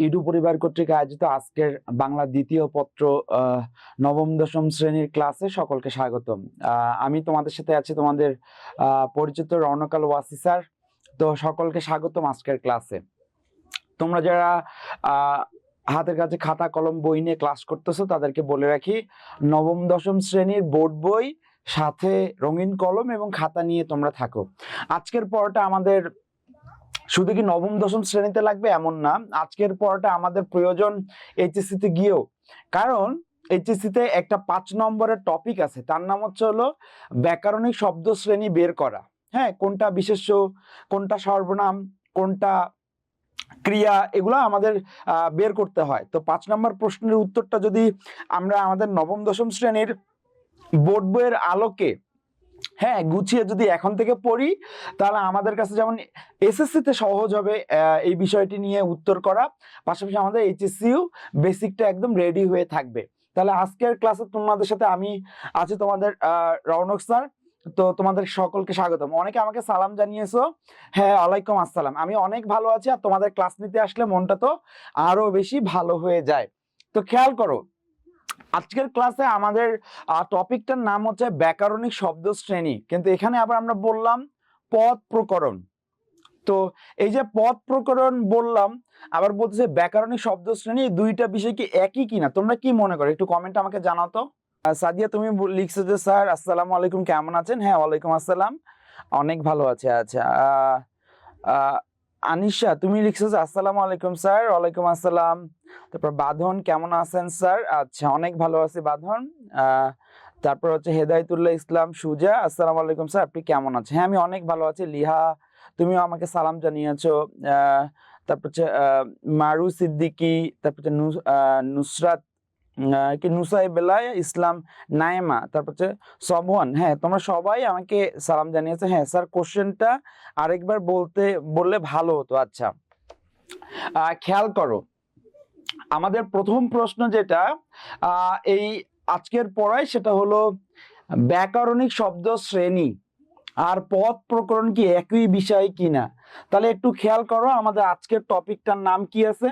Edu পরিবার কর্তৃক আয়োজিত আজকের বাংলা দ্বিতীয় পত্র নবম দশম শ্রেণীর ক্লাসে সকলকে স্বাগতম। আমি তোমাদের সাথে আছি তোমাদের পরিচিত রৌনক ওয়াসি স্যার। তো সকলকে স্বাগতম আজকের ক্লাসে। তোমরা যারা হাতের কাছে খাতা কলম বই নিয়ে ক্লাস করতেছো তাদেরকে বলে রাখি, নবম দশম শ্রেণীর বোর্ড বই সাথে রঙিন কলম এবং খাতা নিয়ে তোমরা থাকো। আজকের পড়াটা আমাদের শুধু কি নবম দশম শ্রেণীতে লাগবে এমন না, আজকের পড়াটা আমাদের প্রয়োজন এইচএসসি তে গিয়েও। কারণ এইচএসসি তে একটা 5 নম্বরের টপিক আছে, তার নাম হলো ব্যাকরণিক শব্দ শ্রেণী বের করা। হ্যাঁ, কোনটা বিশেষ্য, কোনটা সর্বনাম, কোনটা ক্রিয়া, এগুলো আমাদের বের করতে হয়। তো 5 নম্বর প্রশ্নের উত্তরটা যদি আমরা আমাদের নবম দশম শ্রেণীর বোর্ড বইয়ের আলোকে গুছিয়ে যদি এখন থেকে পড়ি, তাহলে আমাদের কাছে যেমন এসএসসি তে সহজ হবে এই বিষয়টি নিয়ে উত্তর করা, পাশাপাশি আমাদের এইচএসসিও বেসিকটা একদম রেডি হয়ে থাকবে। তাহলে আজকের ক্লাসে তোমাদের সাথে আমি আছি, তোমাদের রৌনক স্যার। তো তোমাদের সকলকে স্বাগতম। অনেকে আমাকে সালাম জানিয়েছো। হ্যাঁ, ওয়ালাইকুম আসসালাম। আমি অনেক ভালো আছি, আর তোমাদের ক্লাস নিতে আসলে মনটা তো আরো বেশি ভালো হয়ে যায়। তো খেয়াল করো, আজকের ক্লাসে আমাদের টপিকটার নাম হচ্ছে ব্যাকরণিক শব্দ শ্রেণী, কিন্তু এখানে আবার আমরা বললাম পদ প্রকরণ। তো এই যে পদ প্রকরণ বললাম, আবার বলতেছে ব্যাকরণিক শব্দ শ্রেণী, দুইটা বিষয় কি একই কিনা তোমরা কি মনে করো? একটু কমেন্টে আমাকে জানাও তো। সাদিয়া, তুমি লিখছো যে স্যার আসসালামু আলাইকুম, কেমন আছেন? হ্যাঁ, ওয়ালাইকুম আসসালাম, অনেক ভালো আছে। আচ্ছা, আনিশা, তুমি লিখছো যে আসসালামু আলাইকুম স্যার। ওয়ালাইকুম আসসালাম। তারপর বাঁধন, কেমন আছেন স্যার? আচ্ছা, অনেক ভালো আছি বাঁধন। তারপর হচ্ছে হেদায়েতুল্লাহ ইসলাম সুজা, আসসালামু আলাইকুম স্যার, আপনি কেমন আছেন? হ্যাঁ, আমি অনেক ভালো আছি। লিহা, তুমিও আমাকে সালাম জানিয়েছো। তারপর হচ্ছে মারু সিদ্দিকি, তারপর হচ্ছে নুসরাত কি নুসাইবেলা ইসলাম নাইমা, তারপর হচ্ছে সবওয়ান। হ্যাঁ, তোমরা সবাই আমাকে সালাম জানিয়েছো। হ্যাঁ স্যার, কোশ্চেনটা আরেকবার বললে ভালো হতো। আচ্ছা, খেয়াল করো, আমাদের প্রথম প্রশ্ন যেটা এই আজকের পড়ায়, সেটা হলো ব্যাকরণিক শব্দ শ্রেণী আর পদ প্রকরণ কি একই বিষয় কিনা। তাহলে একটু খেয়াল করো, আমাদের আজকের টপিকটার নাম কি আছে?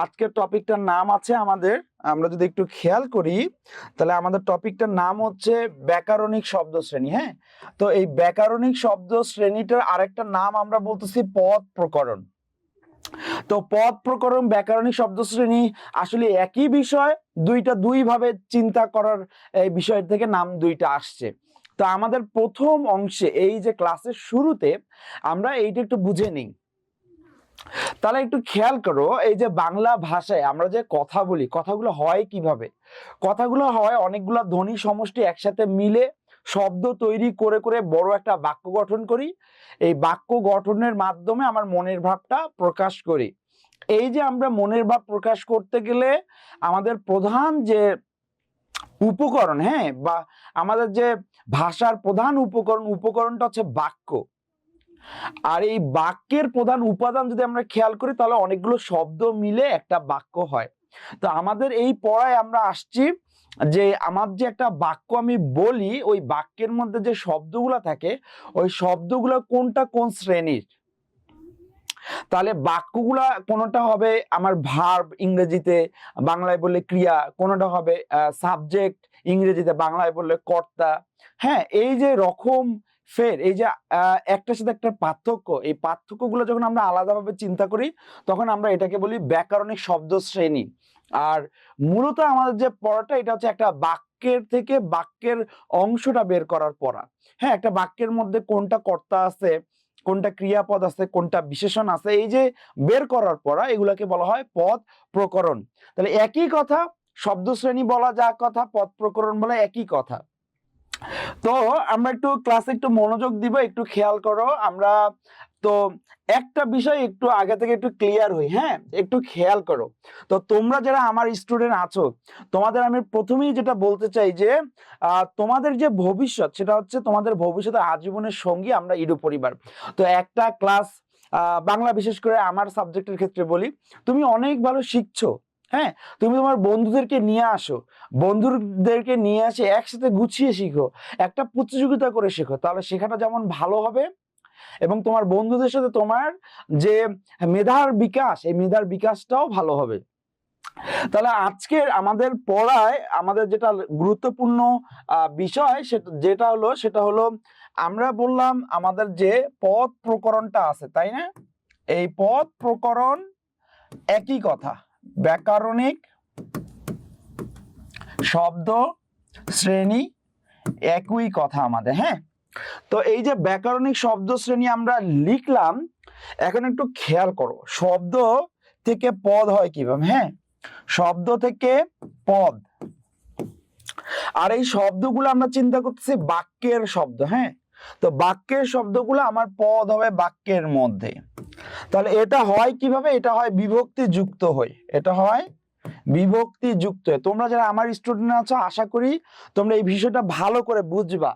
আজকের টপিকটার নাম আছে আমাদের, আমরা যদি একটু খেয়াল করি, তাহলে আমাদের টপিকটার নাম হচ্ছে ব্যাকরণিক শব্দ শ্রেণী। হ্যাঁ, তো এই ব্যাকরণিক শব্দ শ্রেণীটার আরেকটা নাম আমরা বলতেছি পদ প্রকরণ। তো পদ প্রকরণ ব্যাকরণিক শব্দ শ্রেণী আসলে একই বিষয়, দুইটা দুই ভাবে চিন্তা করার এই বিষয় থেকে নাম দুইটা আসছে। তো আমাদের প্রথম অংশে, এই যে ক্লাসের শুরুতে আমরা এইটা একটু বুঝে নিই। তাহলে একটু খেয়াল করো, এই যে বাংলা ভাষায় আমরা যে কথা বলি, কথাগুলো হয় কিভাবে? কথাগুলো হয় অনেকগুলা ধ্বনি সমষ্টি একসাথে মিলে শব্দ তৈরি করে করে বড় একটা বাক্য গঠন করি। এই বাক্য গঠনের মাধ্যমে আমার মনের ভাবটা প্রকাশ করি। এই যে আমরা মনের ভাব প্রকাশ করতে গেলে আমাদের প্রধান যে উপকরণ, বা আমাদের যে ভাষার প্রধান উপকরণটা হচ্ছে বাক্য। আর এই বাক্যের প্রধান উপাদান যদি আমরা খেয়াল করি, তাহলে অনেকগুলো শব্দ মিলে একটা বাক্য হয়। তো আমাদের এই পড়ায় আমরা আসছি যে আমার যে একটা বাক্য আমি বলি, ওই বাক্যের মধ্যে যে শব্দগুলো থাকে, ওই শব্দগুলো কোনটা কোন শ্রেণীর। তাহলে বাক্যগুলা কোনটা হবে আমার ভার্ব ইংরেজিতে, বাংলায় বললে ক্রিয়া, কোনটা হবে সাবজেক্ট ইংরেজিতে, বাংলায় বললে কর্তা। হ্যাঁ, এই যে রকম ফের, এই যে একটার সাথে একটা পার্থক্য, এই পার্থক্যগুলো যখন আমরা আলাদাভাবে চিন্তা করি, তখন আমরা এটাকে বলি ব্যাকরণিক শব্দ শ্রেণী। আর মূলত আমাদের যে পড়াটা, এটা হচ্ছে একটা বাক্যের থেকে বাক্যের অংশটা বের করার পড়া। হ্যাঁ, একটা বাক্যের মধ্যে কোনটা কর্তা আছে, কোনটা ক্রিয়াপদ আছে, কোনটা বিশেষণ আছে, এই যে বের করার পড়া, এগুলাকে বলা হয় পদ প্রকরণ। তাহলে একই কথা, শব্দ শ্রেণী বলা যা কথা, পদ প্রকরণ বলা একই কথা। তো আমরা একটু ক্লাসে একটু মনোযোগ দিব, একটু খেয়াল করো। আমরা তো একটা বিষয় একটু আগে থেকে একটু ক্লিয়ার হই। হ্যাঁ, একটু খেয়াল করো। তো তোমরা যারা আমার স্টুডেন্ট আছো, তোমাদের আমি প্রথমেই যেটা বলতে চাই যে তোমাদের যে ভবিষ্যৎ, সেটা হচ্ছে তোমাদের ভবিষ্যতের আজীবনের সঙ্গী আমরা ইডু পরিবার। তো একটা ক্লাস বাংলা, বিশেষ করে আমার সাবজেক্টের ক্ষেত্রে বলি, তুমি অনেক ভালো শিখছো। হ্যাঁ, তুমি তোমার বন্ধুদেরকে নিয়ে আসো, বন্ধুদেরকে নিয়ে আসে একসাথে গুছিয়ে শিখো, একটা প্রতিযোগিতা করে শেখো, তাহলে শেখাটা যেমন ভালো হবে, এবং তোমার বন্ধুদের সাথে তোমার যে মেধার বিকাশ, এই মেধার বিকাশটাও ভালো হবে। তাহলে আজকের আমাদের পড়ায় আমাদের যেটা গুরুত্বপূর্ণ বিষয় সেটা হলো আমরা বললাম আমাদের যে পদ প্রকরণটা আছে, তাই না? এই পদ প্রকরণ একই কথা, ব্যাকরণিক শব্দ শ্রেণী একই কথা আমাদের। হ্যাঁ, তো এই যে ব্যাকরণিক শব্দ শ্রেণী আমরা লিখলাম, এখন একটু খেয়াল করো শব্দ থেকে পদ হয় কিভাবে। হ্যাঁ, শব্দ থেকে পদ, আর এই শব্দগুলো আমরা চিন্তা করতেছি বাক্যের শব্দ। হ্যাঁ, তো বাক্যের শব্দগুলো আমার পদ হবে বাক্যের মধ্যে। তাহলে এটা হয় কিভাবে? এটা হয় বিভক্তি যুক্ত হয়ে, এটা হয় বিভক্তি যুক্ত হয়ে। তোমরা যারা আমার স্টুডেন্ট আছো আশা করি তোমরা এই বিষয়টা ভালো করে বুঝবা।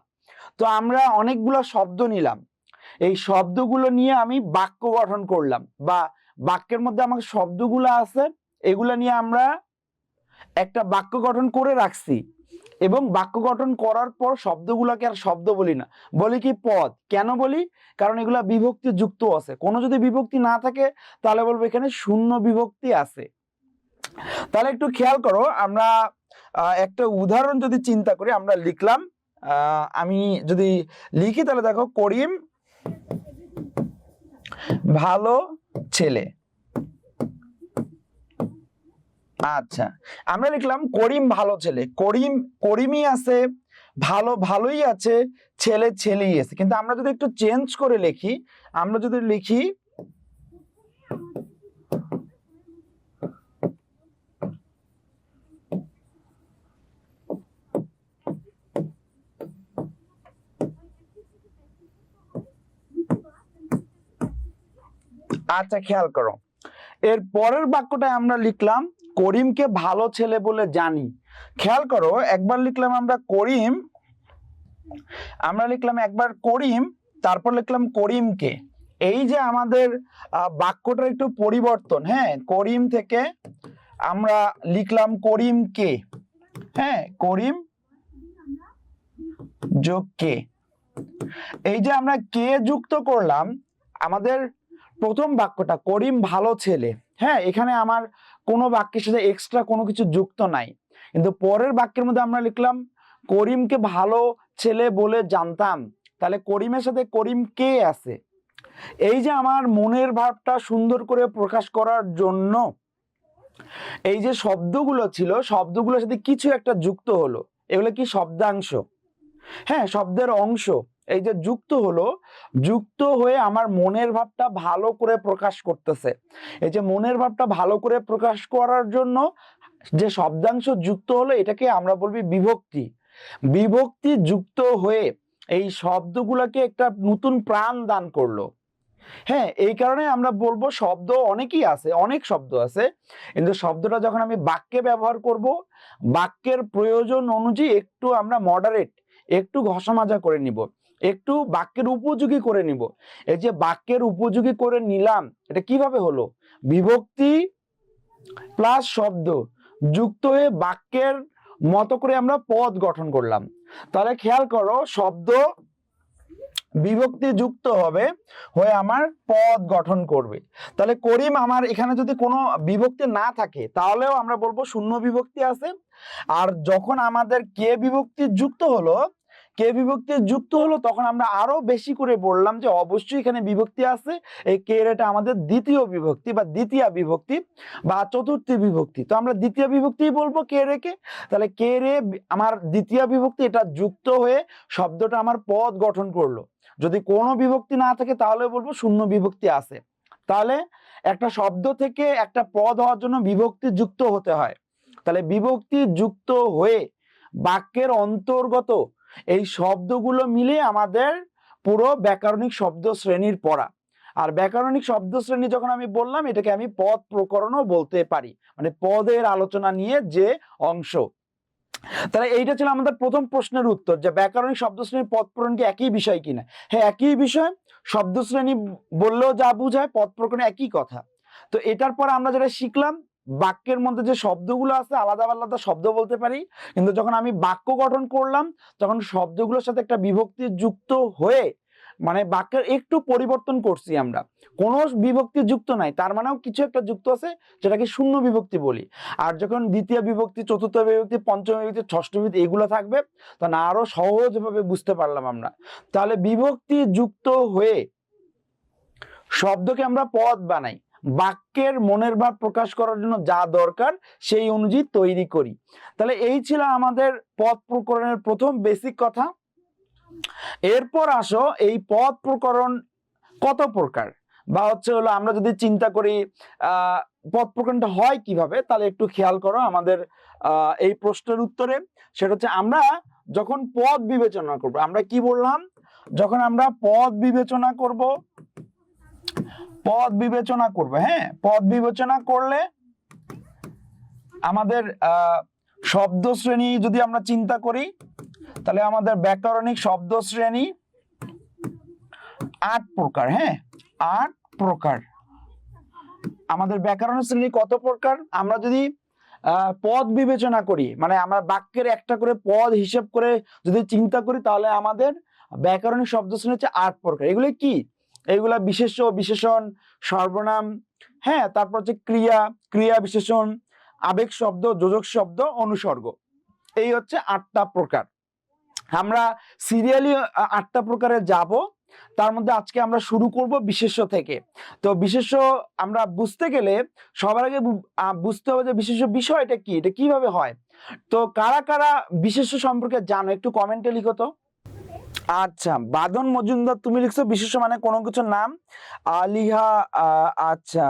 তো আমরা অনেকগুলো শব্দ নিলাম, এই শব্দগুলো নিয়ে আমি বাক্য গঠন করলাম, বা বাক্যের মধ্যে আমার শব্দগুলো আছে এগুলা নিয়ে আমরা একটা বাক্য গঠন করে রাখছি, এবং বাক্য গঠন করার পর শব্দগুলোকে আর শব্দ বলি না, বলি কি পদ। কেন বলি? কারণ এগুলা বিভক্তি যুক্ত আছে। কোনো যদি বিভক্তি না থাকে তাহলে বলবো এখানে শূন্য বিভক্তি আছে। তাহলে একটু খেয়াল করো, আমরা একটা উদাহরণ যদি চিন্তা করি, আমরা লিখলাম, আমি যদি লিখি তাহলে দেখো, করিম ভালো ছেলে। আচ্ছা, আমরা লিখলাম করিম ভালো ছেলে। করিম করিমই আছে, ভালো ভালোই আছে, ছেলে ছেলেই আছে। কিন্তু আমরা যদি একটু চেঞ্জ করে লিখি, আমরা যদি লিখি আচ্ছা খেয়াল করো, এর পরের বাক্যটা আমরা লিখলাম করিমকে ভালো ছেলে বলে জানি। খেয়াল করো, একবার লিখলাম আমরা লিখলাম একবার করিম, তারপর লিখলাম করিমকে। এই যে আমাদের বাক্যটার একটু পরিবর্তন। হ্যাঁ, করিম থেকে আমরা লিখলাম করিমকে। হ্যাঁ, করিম যোগ কে। এই যে আমরা কে যুক্ত করলাম, আমাদের প্রথম বাক্যটা করিম ভালো ছেলে। হ্যাঁ, এখানে আমার কোনো বাক্যের সাথে এক্সট্রা কোনো কিছু যুক্ত নাই, কিন্তু পরের বাক্যের মধ্যে আমরা লিখলাম করিমকে ভালো ছেলে বলে জানতাম। তাহলে করিমের সাথে করিম কে আছে। এই যে আমার মনের ভাবটা সুন্দর করে প্রকাশ করার জন্য এই যে শব্দগুলো ছিল, শব্দগুলোর সাথে কিছু একটা যুক্ত হলো, এগুলো কি শব্দাংশ। হ্যাঁ, শব্দের অংশ। এই যে যুক্ত হলো, যুক্ত হয়ে আমার মনের ভাবটা ভালো করে প্রকাশ করতেছে। এই যে মনের ভাবটা ভালো করে প্রকাশ করার জন্য যে শব্দাংশ যুক্ত হলো, এটাকে আমরা বলবি বিভক্তি। বিভক্তি যুক্ত হয়ে এই শব্দগুলোকে একটা নতুন প্রাণ দান করলো। হ্যাঁ, এই কারণে আমরা বলবো শব্দ অনেকই আছে, অনেক শব্দ আছে, কিন্তু শব্দটা যখন আমি বাক্যে ব্যবহার করব, বাক্যের প্রয়োজন অনুযায়ী একটু আমরা মডারেট, একটু ঘষা মাজা করে নিব, একটু বাক্যের উপযোগী করে নিব। এই যে বাক্যের উপযোগী করে নিলাম, এটা কিভাবে হলো? বিভক্তি প্লাস শব্দ যুক্ত হয়ে বাক্যের মতো করে আমরা পদ গঠন করলাম। তাহলে খেয়াল করো, শব্দ বিভক্তি যুক্ত হবে হয়ে আমার পদ গঠন করবে। তাহলে করিম, আমার এখানে যদি কোনো বিভক্তি না থাকে তাহলেও আমরা বলবো শূন্য বিভক্তি আছে। আর যখন আমাদের কে বিভক্তি যুক্ত হলো তখন আমরা আরো বেশি করে বললাম যে অবশ্যই এখানে বিভক্তি আছে। এই কে এটা আমাদের দ্বিতীয় বিভক্তি বা দ্বিতীয় বিভক্তি বা চতুর্থী বিভক্তি। তো আমরা দ্বিতীয় বিভক্তি বলবো কে রেখে। তাহলে কে রে আমার দ্বিতীয় বিভক্তি, এটা যুক্ত হয়ে শব্দটা আমার পদ গঠন করলো। যদি কোনো বিভক্তি না থাকে তাহলে বলবো শূন্য বিভক্তি আছে। তাহলে একটা শব্দ থেকে একটা পদ হওয়ার জন্য বিভক্তি যুক্ত হতে হয়। তাহলে বিভক্তি যুক্ত হয়ে বাক্যের অন্তর্গত এই শব্দগুলো মিলে আমাদের পুরো ব্যাকরণিক শব্দ শ্রেণীর পড়া। আর ব্যাকরণিক শব্দ শ্রেণী যখন আমি বললাম, এটাকে আমি পদ প্রকরণও বলতে পারি, মানে পদের আলোচনা নিয়ে যে অংশ। তাহলে এইটা ছিল আমাদের প্রথম প্রশ্নের উত্তর, যে ব্যাকরণিক শব্দ শ্রেণী পদ প্রকরণ কি একই বিষয় কিনা। হ্যাঁ, একই বিষয়। শব্দ শ্রেণী বললেও যা বুঝায়, পদ প্রকরণ একই কথা। তো এটার পর আমরা যেটা শিখলাম, বাক্যের মধ্যে যে শব্দগুলো আছে আলাদা আলাদা শব্দ বলতে পারি, কিন্তু যখন আমি বাক্য গঠন করলাম তখন শব্দগুলোর সাথে একটা বিভক্তি যুক্ত হয়ে মানে বাক্যের একটু পরিবর্তন করছি আমরা, কোনো বিভক্তি যুক্ত নাই, তার মানেও কিছু একটা যুক্ত আছে যেটাকে শূন্য বিভক্তি বলি। আর যখন দ্বিতীয় বিভক্তি, চতুর্থ বিভক্তি, পঞ্চম বিভক্তি, ষষ্ঠ বিভক্তি এগুলো থাকবে, তখন আরো সহজভাবে বুঝতে পারলাম আমরা। তাহলে বিভক্তি যুক্ত হয়ে শব্দকে আমরা পদ বানাই, বাক্যের মনের ভাব প্রকাশ করার জন্য যা দরকার সেই অনুযায়ী তৈরি করি। তাহলে এই ছিল আমাদের পদ প্রকরণের প্রথম বেসিক কথা। এরপর আসো এই পদ প্রকরণ কত প্রকার, বা হলো আমরা যদি চিন্তা করি পদ প্রকরণটা হয় কিভাবে, তাহলে একটু খেয়াল করো আমাদের এই প্রশ্নের উত্তরে। সেটা হচ্ছে আমরা যখন পদ বিবেচনা করব, আমরা কি বললাম, যখন আমরা পদ বিবেচনা করব, হ্যাঁ, পদ বিবেচনা করলে আমাদের শব্দ শ্রেণী যদি আমরা চিন্তা করি, তাহলে আমাদের ব্যাকরণিক শব্দ শ্রেণী 8 প্রকার। হ্যাঁ, 8 প্রকার। আমাদের ব্যাকরণ শ্রেণী কত প্রকার? আমরা যদি পদ বিবেচনা করি, মানে আমরা বাক্যের একটা করে পদ হিসেব করে যদি চিন্তা করি, তাহলে আমাদের ব্যাকরণিক শব্দ শ্রেণী হচ্ছে 8 প্রকার। এগুলো কি? এগুলা বিশেষ্য, বিশেষণ, সর্বনাম, হ্যাঁ, তারপর হচ্ছে ক্রিয়া, ক্রিয়া বিশেষণ, আবেগ শব্দ, যোজক শব্দ, অনুসর্গ। এই হচ্ছে 8টা প্রকার। আমরা সিরিয়ালি 8টা প্রকারে যাব। তার মধ্যে আজকে আমরা শুরু করব বিশেষ্য থেকে। তো বিশেষ্য আমরা বুঝতে গেলে সবার আগে বুঝতে হবে যে বিশেষ্য বিষয়টা কি, এটা কিভাবে হয়। তো কারা কারা বিশেষ্য সম্পর্কে জানো একটু কমেন্টে লিখো তো। আচ্ছা, বাঁধন মজুমদার তুমি লিখছো বিশেষ্য মানে কোনো কিছুর নাম। লিহা, আচ্ছা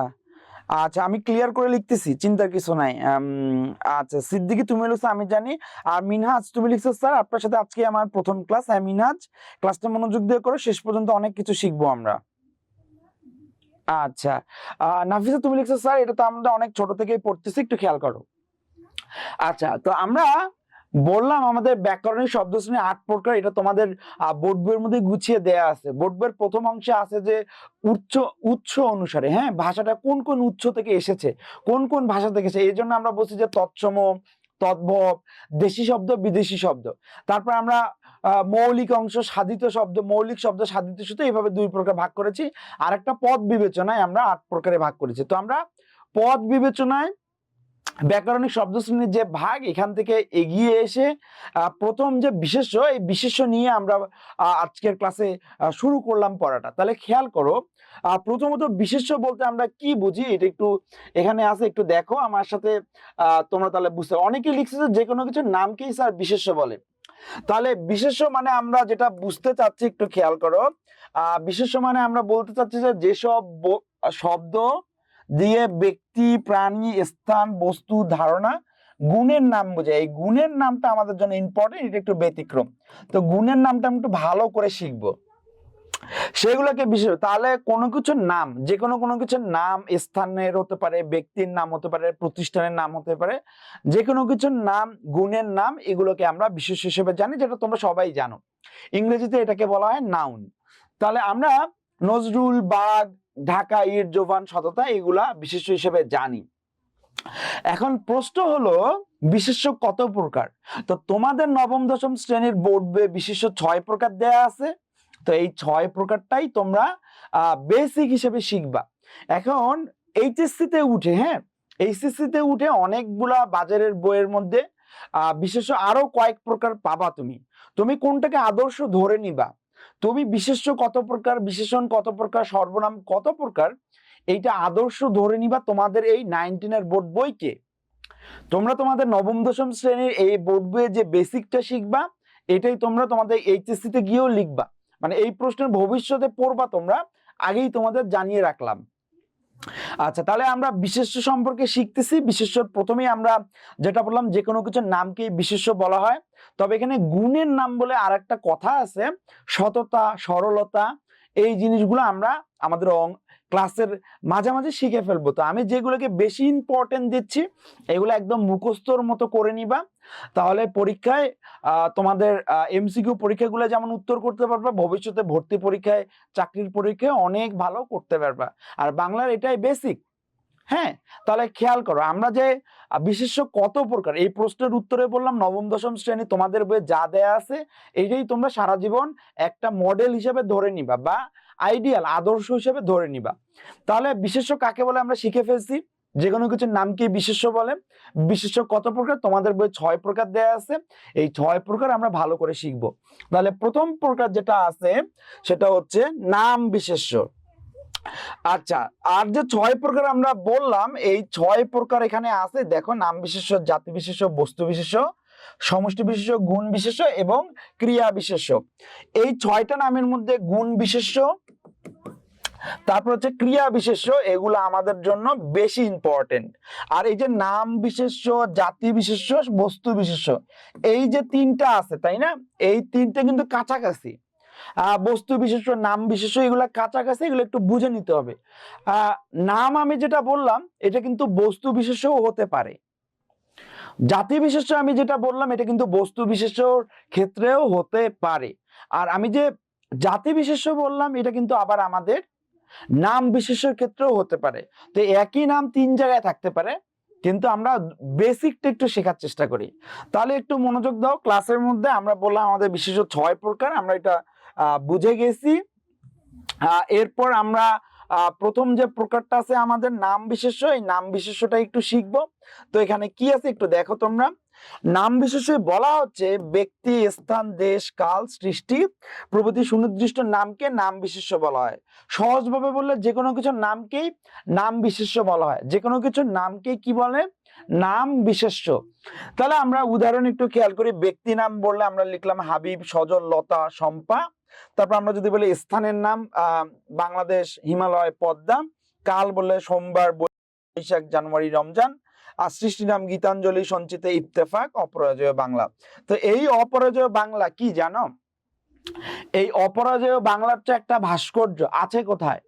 আচ্ছা, আমি ক্লিয়ার করে লিখতেছি, চিন্তার কিছু নাই। আচ্ছা, সিদ্দিকি তুমি লিখছো আমি জানি। আর মিনহাজ তুমি লিখছো স্যার আপনার সাথে আজকে আমার প্রথম ক্লাস। হ্যাঁ মিনহাজ, ক্লাসটা মনোযোগ দিয়ে করো, শেষ পর্যন্ত অনেক কিছু শিখবো আমরা। আচ্ছা, নাফিসা তুমি লিখছো স্যার এটা তো আমরা অনেক ছোট থেকেই পড়তেছি, একটু খেয়াল করো। আচ্ছা, তো আমরা বললাম আমাদের ব্যাকরণিক শব্দ শ্রেণী 8 প্রকার। এটা তোমাদের বোর্ড বইয়ের মধ্যে গুছিয়ে দেয়া আছে। বোর্ড বইয়ের প্রথম অংশে আছে যে উৎস অনুসারে, হ্যাঁ, ভাষাটা কোন কোন উৎস থেকে এসেছে, কোন কোন ভাষা থেকে এসেছে। এই জন্য আমরা বলছি যে তৎসম, তদ্ভব, দেশি শব্দ, বিদেশি শব্দ। তারপর আমরা মৌলিক অংশ, সাধিত শব্দ, মৌলিক শব্দ, সাধিত শব্দ, এইভাবে 2 প্রকার ভাগ করেছি। আর একটা পদ বিবেচনায় আমরা 8 প্রকারে ভাগ করেছি। তো আমরা পদ বিবেচনায় ব্যাকরণিক শব্দ শ্রেণীর যে ভাগ, এখান থেকে এগিয়ে এসে প্রথম যে বিশেষ্য, এই বিশেষ্য নিয়ে আমরা আজকের ক্লাসে শুরু করলাম পড়াটা। তাহলে খেয়াল করো, প্রথমত বিশেষ্য বলতে আমরা কি বুঝি, এটা একটু এখানে আছে, একটু দেখো আমার সাথে, তোমরা তাহলে বুঝতে। অনেকে লিখছে যে কোনো কিছুর নামকেই স্যার বিশেষ্য বলে। তাহলে বিশেষ্য মানে আমরা যেটা বুঝতে চাচ্ছি একটু খেয়াল করো, বিশেষ্য মানে আমরা বলতে চাচ্ছি যে যেসব শব্দ দিয়ে ব্যক্তি, প্রাণী, স্থান, বস্তু, ধারণা, গুণের নাম বোঝায়। এই গুণের নামটা আমাদের জন্য ইম্পর্টেন্ট, এটা একটু ব্যতিক্রম। তো গুণের নামটা আমি একটু ভালো করে শিখবো, সেগুলোকে বিশেষ। তাহলে কোনো কিছুর নাম, যে কোনো কিছুর নাম স্থানের হতে পারে, ব্যক্তির নাম হতে পারে, প্রতিষ্ঠানের নাম হতে পারে, যে কোনো কিছুর নাম, গুণের নাম, এগুলোকে আমরা বিশেষ হিসেবে জানি, যেটা তোমরা সবাই জানো। ইংরেজিতে এটাকে বলা হয় নাউন। তাহলে আমরা নজরুল, বাঘ, ঢাকা, ইট, জোভান, সততা এগুলা বিশেষ্য হিসেবে জানি। এখন প্রশ্ন হলো বিশেষ্য কত প্রকার? তো তোমাদের নবম দশম শ্রেণীর বোর্ডে বিশেষ্য 6 প্রকার দেয়া আছে। তো এই 6 প্রকারটাই তোমরা বেসিক হিসেবে শিখবা। এখন এইচএসসি তে উঠে, হ্যাঁ, এইচএসসি তে উঠে অনেকগুলা বাজারের বইয়ের মধ্যে বিশেষ্য আরো কয়েক প্রকার পাবা। তুমি কোনটাকে আদর্শ ধরে নিবা, তুমি বিশেষ্য কত প্রকার, বিশেষণ কত প্রকার, সর্বনাম কত প্রকার, এইটা আদর্শ ধরে নিবা তোমাদের এই 19 এর বোর্ড বইকে। তোমরা তোমাদের নবম দশম শ্রেণীর এই বোর্ড বইয়ে যে বেসিকটা শিখবা, এটাই তোমরা তোমাদের এইচএসসি তে গিয়েও লিখবা। মানে এই প্রশ্নের ভবিষ্যতে পড়বা তোমরা, আগেই তোমাদের জানিয়ে রাখলাম। আচ্ছা, তাহলে আমরা বিশেষ্য সম্পর্কে শিখতেছি। বিশেষ্য প্রথমেই আমরা যেটা বললাম, যে কোনো কিছুর নামকে বিশেষ্য বলা হয়। তবে এখানে গুণের নাম বলে আর একটা কথা আছে, সততা, সরলতা, এই জিনিসগুলো আমরা আমাদের ক্লাসের মাঝামাঝি শিখে ফেলবো। তো আমি যেগুলোকে বেশি ইম্পর্টেন্ট দিচ্ছি, এগুলো একদম মুখস্থর মতো করে নিবা। তাহলে পরীক্ষায় তোমাদের এমসিকিউ পরীক্ষাগুলো যেমন উত্তর করতে পারবা, ভবিষ্যতে ভর্তি পরীক্ষায়, চাকরির পরীক্ষায় অনেক ভালো করতে পারবা। আর বাংলার এটাই বেসিক। হ্যাঁ, তাহলে খেয়াল করো, আমরা যে বিশেষ্য কত প্রকার, এই প্রশ্নের উত্তরে বললাম নবম দশম শ্রেণী তোমাদের বইয়ে যা দেয়া আছে এইটাই তোমরা সারা জীবন একটা মডেল হিসেবে ধরে নিবা বা আইডিয়াল আদর্শ হিসেবে ধরে নিবা। তাহলে বিশেষ্য কাকে বলে আমরা শিখে ফেলছি, যে কোনো কিছুর নামকে বিশেষ্য বলে। বিশেষ্য কত প্রকার, তোমাদের বই 6 প্রকার দেয়া আছে, এই 6 প্রকার আমরা ভালো করে শিখবো। তাহলে প্রথম প্রকার যেটা আছে সেটা হচ্ছে নাম বিশেষ্য। আচ্ছা, আর যে 6 প্রকার আমরা বললাম, এই 6 প্রকার এখানে আছে দেখো, নাম বিশেষ্য, জাতি বিশেষ্য, বস্তু বিশেষ্য, সমষ্টি বিশেষ্য, গুণ বিশেষ্য এবং ক্রিয়া বিশেষ্য। এই 6টা নামের মধ্যে গুণ বিশেষ্য, তারপর হচ্ছে ক্রিয়া বিশেষ্য, এগুলো আমাদের জন্য বেশি ইম্পর্টেন্ট। আর এই যে নাম বিশেষ্য, জাতি বিশেষ্য, বস্তু বিশেষ্য, এই যে 3টা আছে তাই না, এই 3টে কিন্তু কাছাকাছি। বস্তু বিশেষ্য, নাম বিশেষ্য, এগুলা কাছাকাছি, এগুলো একটু বুঝে নিতে হবে। নাম আমি যেটা বললাম এটা কিন্তু বস্তু বিশেষ্যও হতে পারে, জাতি বিশেষ্য আমি যেটা বললাম এটা কিন্তু বস্তু বিশেষ্যর ক্ষেত্রেও হতে পারে। আর আমি যে জাতি বিশেষ্য বললাম এটা কিন্তু আবার আমাদের নাম বিশেষ্যের ক্ষেত্রেও হতে পারে। তো একই নাম 3 জায়গায় থাকতে পারে, কিন্তু আমরা বেসিকটা একটু শেখার চেষ্টা করি। তাহলে একটু মনোযোগ দাও ক্লাসের মধ্যে। আমরা বললাম আমাদের বিশেষ্য 6 প্রকার, আমরা এটা বুঝে গেছি। এরপর আমরা প্রথম যে প্রকারটা আছে আমাদের নাম বিশেষ্য, এই নাম বিশেষ্যটা একটু শিখবো। তো এখানে কি আছে একটু দেখো তোমরা। নাম বিশেষ্য বলা হচ্ছে ব্যক্তি, স্থান, দেশ, কাল, সৃষ্টি প্রভৃতি সুনির্দিষ্ট নামকে নাম বিশেষ্য বলা হয়। সহজভাবে বললে যে কোনো কিছুর নামকেই নাম বিশেষ্য বলা হয়, যে কোনো কিছুর নামকে কি বলে, নাম বিশেষ্য। তাহলে আমরা উদাহরণ একটু খেয়াল করি। ব্যক্তি নাম বললে আমরা লিখলাম হাবিব, সজল, লতা, শম্পা। তারপর আমরা যদি বলি স্থানের নাম বাংলাদেশ, হিমালয়, পদ্মা। কাল বললে সোমবার, বৈশাখ, জানুয়ারি, রমজান। আর সৃষ্টি নাম গীতাঞ্জলি, সঞ্চিতা, ইত্তেফাক, অপরাজেয় বাংলা। তো এই অপরাজেয় বাংলা কি জানো, এই অপরাজেয় বাংলার তো একটা ভাস্কর্য আছে কোথায়,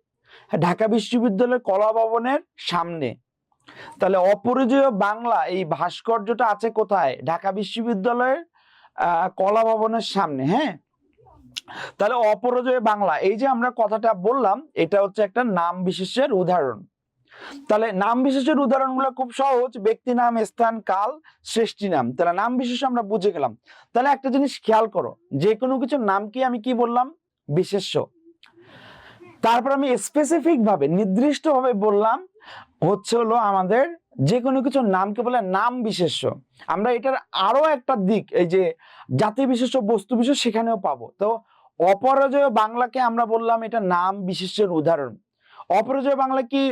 ঢাকা বিশ্ববিদ্যালয়ের কলা ভবনের সামনে। তাহলে অপরাজেয় বাংলা এই ভাস্কর্যটা আছে কোথায়, ঢাকা বিশ্ববিদ্যালয়ের কলা ভবনের সামনে। হ্যাঁ, তাহলে অপরাজেয় বাংলা, এই যে আমরা কথাটা বললাম এটা হচ্ছে একটা নাম বিশেষের উদাহরণ। তাহলে নাম বিশেষের উদাহরণগুলো খুব সহজ, ব্যক্তি নাম, স্থান, কাল, সৃষ্টি নাম। তাহলে নাম বিশেষ আমরা বুঝে গেলাম। তাহলে একটা জিনিস খেয়াল করো, যে কোনো কিছুর নাম কি আমি কি বললাম, বিশেষ্য। তারপর আমি স্পেসিফিক ভাবে নির্দিষ্ট ভাবে বললাম হচ্ছে হলো আমাদের যে কোনো কিছুর নামকে বলে নাম বিশেষ্য। আমরা এটার আরো একটা দিক, এই যে জাতি বিশেষ্য, বস্তু বিশেষ, সেখানেও পাবো। তো অপরাজেয় বাংলাকে আমরা বললাম এটা নাম বিশেষ্যের উদাহরণ। অপরাজেয় বাংলা কি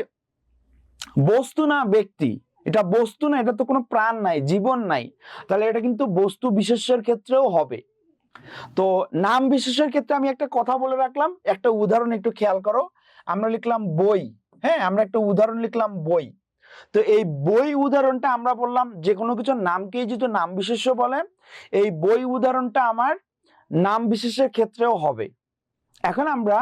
বস্তু না ব্যক্তি? এটা বস্তু না, এটা তো কোনো প্রাণ নাই, জীবন নাই, তাহলে এটা কিন্তু বস্তু বিশেষ্যের ক্ষেত্রেও হবে। তো নাম বিশেষের ক্ষেত্রে আমি একটা কথা বলে রাখলাম, একটা উদাহরণ একটু খেয়াল করো। আমরা লিখলাম বই, হ্যাঁ, আমরা একটা উদাহরণ লিখলাম বই। তো এই বই উদাহরণটা আমরা বললাম যে কোনো কিছুর নামকেই যেহেতু নাম বিশেষ্য বলে, এই বই উদাহরণটা আমার নাম বিশেষের ক্ষেত্রেও হবে। এখন আমরা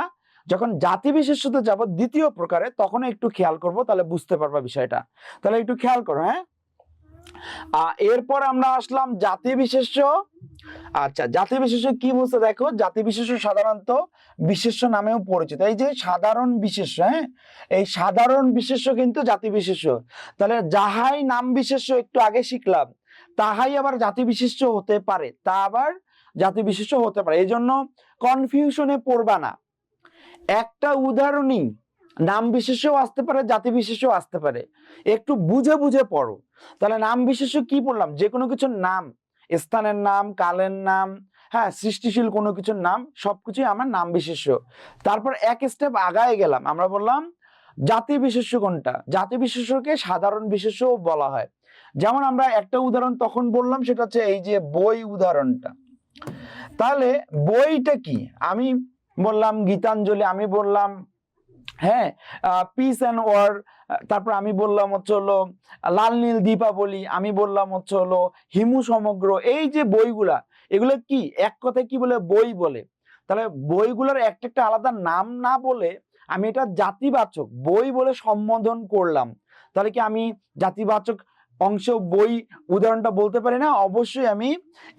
যখন জাতি বিশেষ্যতে যাব দ্বিতীয় প্রকারে, তখন একটু খেয়াল করব, তাহলে বুঝতে পারবা বিষয়টা। তাহলে একটু খেয়াল করো। হ্যাঁ, এরপর আমরা আসলাম জাতি বিশেষ্য। আচ্ছা, জাতি বিশেষ্য কি বলছে দেখো, জাতি বিশেষ্য সাধারণত বিশেষ্য নামেও পরিচিত। এই যে সাধারণ বিশেষ্য, হ্যাঁ, এই সাধারণ বিশেষ্য কিন্তু জাতি বিশেষ্য। তাহলে যাহাই নাম বিশেষ্য একটু আগে শিখলাম, তাহাই আবার জাতি বিশেষ্য হতে পারে, তা আবার জাতি বিশেষ্য হতে পারে। এই জন্য কনফিউশনে পড়বা না। একটা উদাহরণই নাম বিশেষ্যও আসতে পারে, জাতি বিশেষ্যও আসতে পারে, একটু বুঝে বুঝে পড়ো। তাহলে নাম বিশেষ্য কি বললাম, যে কোনো কিছুর নাম, স্থানের নাম, কালের নাম, হ্যাঁ, সৃষ্টিশীল কোনো কিছুর নাম, সবকিছুই আমার নাম বিশেষ্য। তারপর এক স্টেপ আগায় গেলাম, আমরা বললাম জাতি বিশেষ্য কোনটা, জাতি বিশেষ্যকে সাধারণ বিশেষ্যও বলা হয়। যেমন আমরা একটা উদাহরণ তখন বললাম, সেটা হচ্ছে এই যে বই উদাহরণটা। তাহলে বইটা কি, আমি বললাম গীতাঞ্জলি, আমি বললাম হ্যাঁ পিস অ্যান্ড ওয়ার, তারপর আমি বললাম হচ্ছে হলো লাল নীল দীপাবলি, আমি বললাম হচ্ছে হলো হিমু সমগ্র। এই যে বইগুলা, এগুলো কি এক কথায় কি বলে, বই বলে। তাহলে বইগুলোর একটা একটা আলাদা নাম না বলে আমি এটা জাতিবাচক বই বলে সম্বোধন করলাম। তাহলে কি আমি জাতিবাচক অংশ বই উদাহরণটা বলতে পারি না? অবশ্যই আমি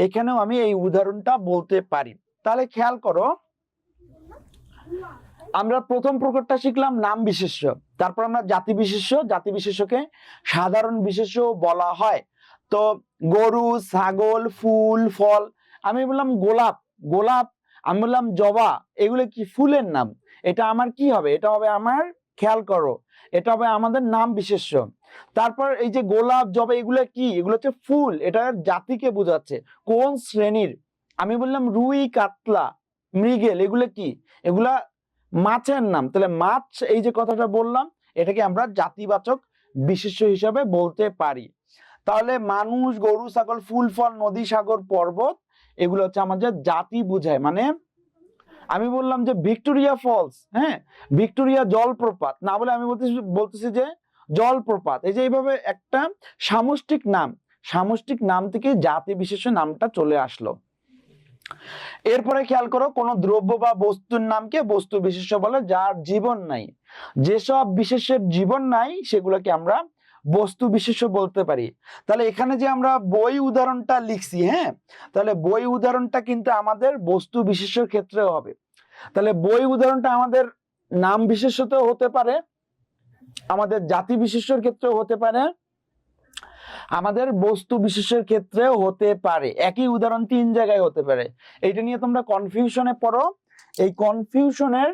এখানেও আমি এই উদাহরণটা বলতে পারি। তাহলে খেয়াল করো, আমরা প্রথম প্রকারটা শিখলাম নাম বিশেষ্য, তারপর আমরা জাতি বিশেষ্য, জাতি বিশেষ্যকে সাধারণ বিশেষ্য বলা হয়। তো গরু, ছাগল, ফুল, ফল, আমি বললাম গোলাপ, গোলাপ, আমি বললাম জবা, এগুলো কি ফুলের নাম, এটা আমার কি হবে, এটা হবে আমার, খেয়াল করো, এটা হবে আমাদের নাম বিশেষ্য। তারপর এই যে গোলাপ, জবা, এগুলো কি, এগুলো হচ্ছে ফুল, এটা জাতিকে বোঝাচ্ছে, কোন শ্রেণীর। আমি বললাম রুই, কাতলা, মৃগেল, এগুলো কি, এগুলা মাছের নাম। তাহলে মাছ, এই যে কথাটা বললাম, এটাকে আমরা জাতিবাচক বিশেষ্য হিসাবে বলতে পারি। তাহলে মানুষ, গরু, ছাগল, ফুল, ফল, নদী, সাগর, পর্বত, এগুলো হচ্ছে আমাদের জাতি বোঝায়। মানে আমি বললাম যে ভিক্টোরিয়া ফলস, হ্যাঁ, ভিক্টোরিয়া জলপ্রপাত না বলে আমি বলতেছি যে জলপ্রপাত। এই যে এইভাবে একটা সামষ্টিক নাম, সামষ্টিক নাম থেকে জাতি বিশেষ্য নামটা চলে আসলো। এরপরে খেয়াল করো, কোন দ্রব্য বা বস্তুর নামকে বস্তু বিশেষ্য বলে যার জীবন নাই। যেসব বিশেষের জীবন নাই সেগুলোকে আমরা বস্তু বিশেষ্য বলতে পারি। তাহলে এখানে যে আমরা বই উদাহরণটা লিখছি, হ্যাঁ, তাহলে বই উদাহরণটা কিন্তু আমাদের বস্তু বিশেষ্যের ক্ষেত্রেও হবে। তাহলে বই উদাহরণটা আমাদের নাম বিশেষ্যতেও হতে পারে, আমাদের জাতি বিশেষ্যের ক্ষেত্রেও হতে পারে, আমাদের বস্তু বিশেষের ক্ষেত্রেও হতে পারে। একই উদাহরণ তিন জায়গায় হতে পারে। এইটা নিয়ে তোমরা কনফিউশনে পড়ো, এই কনফিউশনের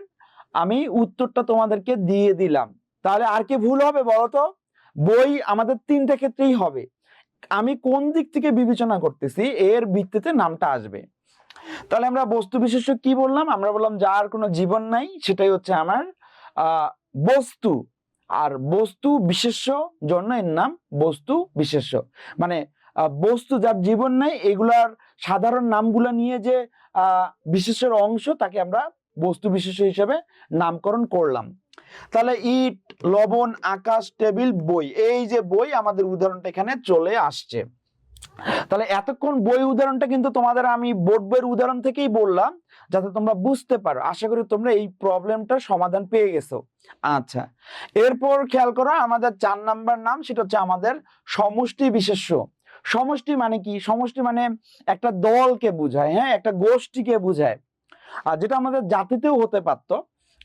আমি উত্তরটা তোমাদেরকে দিয়ে দিলাম। তাহলে আর কি ভুল হবে বলো তো? বই আমাদের তিনটা ক্ষেত্রেই হবে, আমি কোন দিক থেকে বিবেচনা করতেছি এর ভিত্তিতে নামটা আসবে। তাহলে আমরা বস্তু বিশেষ্য কি বললাম? আমরা বললাম যার কোনো জীবন নাই, সেটাই হচ্ছে আমার বস্তু। আর বস্তু বিশেষ্য জন্য এর নাম বস্তু বিশেষ্য। মানে বস্তু যার জীবন নাই, এগুলার সাধারণ নামগুলা নিয়ে যে বিশেষ্যের অংশ, তাকে আমরা বস্তু বিশেষ্য হিসেবে নামকরণ করলাম। তাহলে ইট, লবণ, আকাশ, টেবিল, বই, এই যে বই, আমাদের উদাহরণটা এখানে চলে আসছে। তাহলে এতক্ষণ বই উদাহরণটা কিন্তু তোমাদের আমি বোর্ড বইয়ের উদাহরণ থেকেই বললাম, যাতে তোমরা বুঝতে পারো। আশা করি তোমরা এই প্রবলেমটার সমাধান পেয়ে গেছো। আচ্ছা, এরপর খেয়াল করো, আমাদের 4 নাম্বার নাম, সেটা হচ্ছে আমাদের সমষ্টি বিশেষ্য। সমষ্টি মানে কি? সমষ্টি মানে একটা দলকে বোঝায়, হ্যাঁ, একটা গোষ্ঠীকে বোঝায়। আর যেটা আমাদের জাতিতেও হতে পারতো,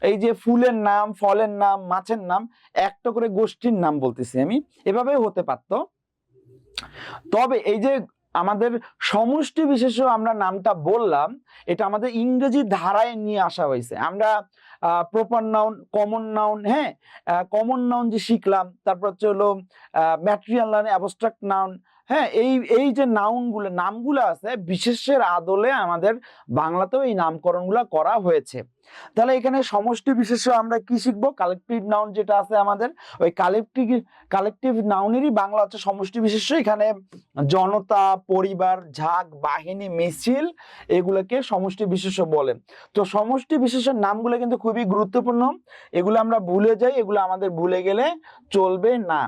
এই যে ফুলের নাম, ফলের নাম, মাছের নাম, একটা করে গোষ্ঠীর নাম বলতেছি আমি, এভাবেও হতে পারতো। তবে এই যে আমাদের সমষ্টি বিশেষ্য আমরা নামটা বললাম, এটা আমাদের ইংরেজি ধারায় নিয়ে আসা হয়েছে। আমরা প্রপার নাউন, কমন নাউন, হ্যাঁ, কমন নাউন যে শিখলাম, তারপর হচ্ছে হলো ম্যাটেরিয়াল নাউন, অ্যাবস্ট্রাক্ট নাউন, হ্যাঁ, এই যে নাউনগুলো, নামগুলো আছে, বিশেষ্যের আদলে আমাদের বাংলাতেও এই নামকরণগুলো করা হয়েছে। তাহলে এখানে সমষ্টি বিশেষ্য আমরা কি শিখবো? কালেকটিভ নাউন যেটা আছে আমাদের, ওই কালেকটিভ নাউনেরই বাংলা হচ্ছে সমষ্টি বিশেষ্য। এখানে জনতা, পরিবার, ঝাঁক, বাহিনী, মিছিল, এগুলোকে সমষ্টি বিশেষ্য বলে। তো সমষ্টি বিশেষ্যের নামগুলো কিন্তু খুবই গুরুত্বপূর্ণ, এগুলো আমরা ভুলে যাই, এগুলো আমাদের ভুলে গেলে চলবে না।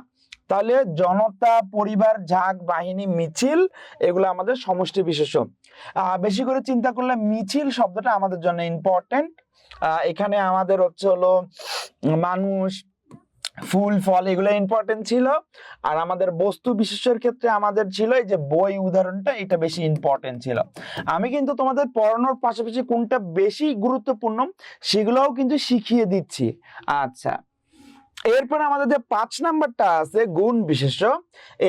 তাহলে জনতা, পরিবার, ঝাঁক, বাহিনী, মিছিল, এগুলো আমাদের সমষ্টি বিশেষ্য। বেশি করে চিন্তা করলে মিছিল শব্দটা আমাদের জন্য ইম্পর্টেন্ট। এখানে আমাদের হচ্ছে হলো মানুষ, ফুল, ফল, এগুলো ইম্পর্টেন্ট ছিল। আর আমাদের বস্তু বিশেষ্যের ক্ষেত্রে আমাদের ছিল এই যে বই উদাহরণটা, এটা বেশি ইম্পর্টেন্ট ছিল। আমি কিন্তু তোমাদের পড়ানোর পাশাপাশি কোনটা বেশি গুরুত্বপূর্ণ সেগুলোও কিন্তু শিখিয়ে দিচ্ছি। আচ্ছা, এরপর আমাদের যে 5 নাম্বারটা আছে গুণ বিশেষ্য,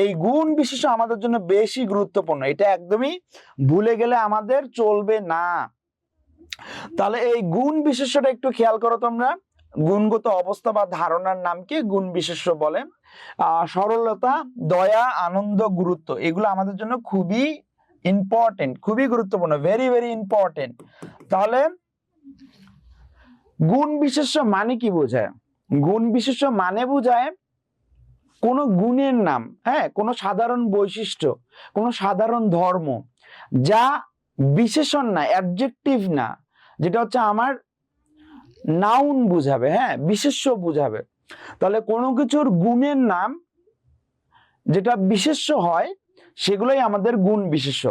এই গুণ বিশেষ্য আমাদের জন্য বেশি গুরুত্বপূর্ণ, এটা একদমই ভুলে গেলে আমাদের চলবে না। তাহলে এই গুণ বিশেষ্যটা একটু খেয়াল করো তোমরা। গুণগত অবস্থা বা ধারণার নামকে গুণ বিশেষ্য বলে। সরলতা, দয়া, আনন্দ, গুরুত্ব, এগুলো আমাদের জন্য খুবই ইম্পর্টেন্ট, খুবই গুরুত্বপূর্ণ, ভেরি ভেরি ইম্পর্টেন্ট। তাহলে গুণ বিশেষ্য মানে কি বোঝায়? গুণ বিশেষ্য মানে বোঝায় কোন গুণের নাম, হ্যাঁ, কোন সাধারণ বৈশিষ্ট্য, কোন সাধারণ ধর্ম, যা বিশেষণ না, অ্যাডজেক্টিভ না, যেটা হচ্ছে আমার নাউন বুঝাবে, হ্যাঁ, বিশেষ্য বুঝাবে। তাহলে কোনো কিছুর গুণের নাম যেটা বিশেষ্য হয়, সেগুলোই আমাদের গুণ বিশেষ্য।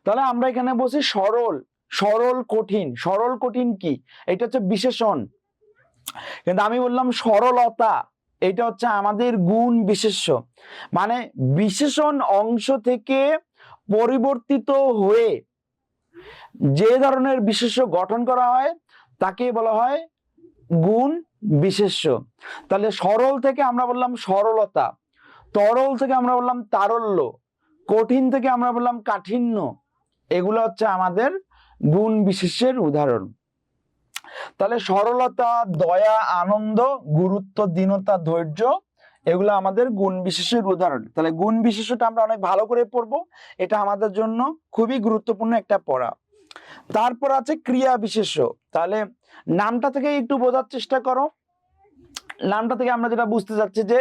তাহলে আমরা এখানে বলছি সরল, সরল, কঠিন। সরল, কঠিন কি? এটা হচ্ছে বিশেষণ। কিন্তু আমি বললাম সরলতা, এটা হচ্ছে আমাদের গুণ বিশেষ্য। মানে বিশেষণ অংশ থেকে পরিবর্তিত হয়ে যে ধরনের বিশেষ্য গঠন করা হয়, তাকে বলা হয় গুণ বিশেষ্য। তাহলে সরল থেকে আমরা বললাম সরলতা, তরল থেকে আমরা বললাম তারল্য, কঠিন থেকে আমরা বললাম কাঠিন্য। এগুলো হচ্ছে আমাদের গুণ বিশেষ্যের উদাহরণ। তাহলে সরলতা, দয়া, আনন্দ, গুরুত্ব, দীনতা, ধৈর্য, এগুলো আমাদের গুণ বিশেষের উদাহরণ। তাহলে গুণ বিশেষটা আমরা অনেক ভালো করে পড়বো, এটা আমাদের জন্য খুবই গুরুত্বপূর্ণ একটা পড়া। তারপর আছে ক্রিয়া বিশেষ্য। তাহলে নামটা থেকে একটু বোঝার চেষ্টা করো। নামটা থেকে আমরা যেটা বুঝতে চাচ্ছি যে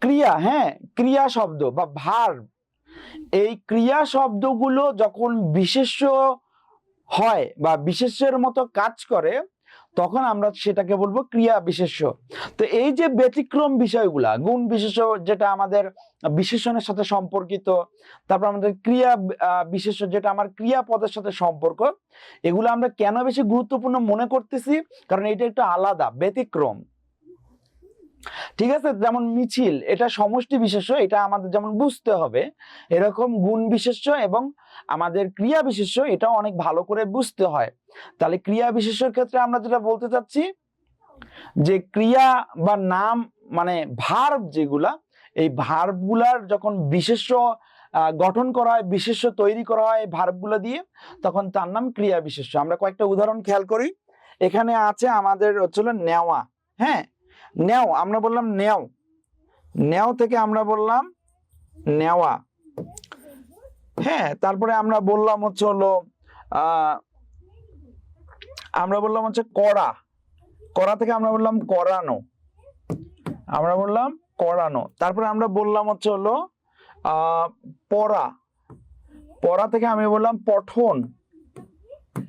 ক্রিয়া, হ্যাঁ, ক্রিয়া শব্দ বা ভার্ব, এই ক্রিয়া শব্দগুলো যখন বিশেষ্য হয় বা বিশেষ্যের মতো কাজ করে, তখন আমরা সেটাকে বলবো ক্রিয়া বিশেষ্য। তো এই যে ব্যতিক্রম বিষয়গুলা, গুণ বিশেষ্য যেটা আমাদের বিশেষণের সাথে সম্পর্কিত, তারপর আমাদের ক্রিয়া বিশেষ্য যেটা আমার ক্রিয়াপদের সাথে সম্পর্ক, এগুলো আমরা কেন বেশি গুরুত্বপূর্ণ মনে করতেছি? কারণ এটা একটু আলাদা, ব্যতিক্রম। ঠিক আছে, যেমন মিছিল, এটা সমষ্টি বিশেষ্য, এটা আমাদের যেমন বুঝতে হবে, এরকম গুণ বিশেষ্য এবং আমাদের ক্রিয়া বিশেষ্য এটাও অনেক ভালো করে বুঝতে হয়। তাহলে ক্রিয়া বিশেষ্যের ক্ষেত্রে আমরা যেটা বলতে চাচ্ছি যে ক্রিয়া বা নাম মানে ভার্ব যেগুলা, এই ভার্বগুলার যখন বিশেষ্য গঠন করা হয়, বিশেষ্য তৈরি করা হয় ভার্বগুলো দিয়ে, তখন তার নাম ক্রিয়া বিশেষ্য। আমরা কয়েকটা উদাহরণ খেয়াল করি। এখানে আছে আমাদের হচ্ছিল নেওয়া, হ্যাঁ, নেও, আমরা বললাম নেও, নেও থেকে আমরা বললাম নেওয়া, হ্যাঁ। তারপরে আমরা বললাম হচ্ছে হলো আমরা বললাম হচ্ছে করা, করা থেকে আমরা বললাম করানো, আমরা বললাম করানো। তারপরে আমরা বললাম হচ্ছে হলো পড়া, পড়া থেকে আমি বললাম পঠন,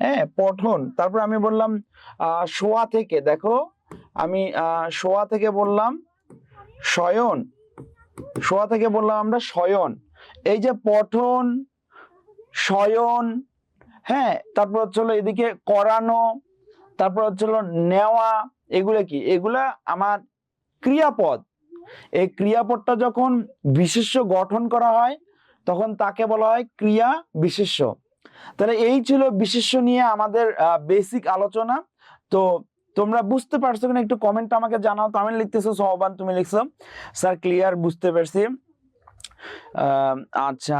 হ্যাঁ, পঠন। তারপরে আমি বললাম শোয়া থেকে, দেখো আমি শোয়া থেকে বললাম শয়ন, শোয়া থেকে বললাম আমরা শয়ন। এই যে পঠন, শয়ন, হ্যাঁ, তারপর হচ্ছে হলো এদিকে করানো, তারপর হচ্ছে হলো নেওয়া, এগুলো কি? এগুলা আমার ক্রিয়াপদ। এই ক্রিয়াপদটা যখন বিশেষ্য গঠন করা হয়, তখন তাকে বলা হয় ক্রিয়া বিশেষ্য। তাহলে এই ছিল বিশেষ্য নিয়ে আমাদের বেসিক আলোচনা। তো তোমরা বুঝতে পারছো কিনা একটু কমেন্ট আমাকে জানাও। তো আমি লিখতেছো সোহবান, তুমি লিখছো স্যার ক্লিয়ার, বুঝতে পারছি। আচ্ছা,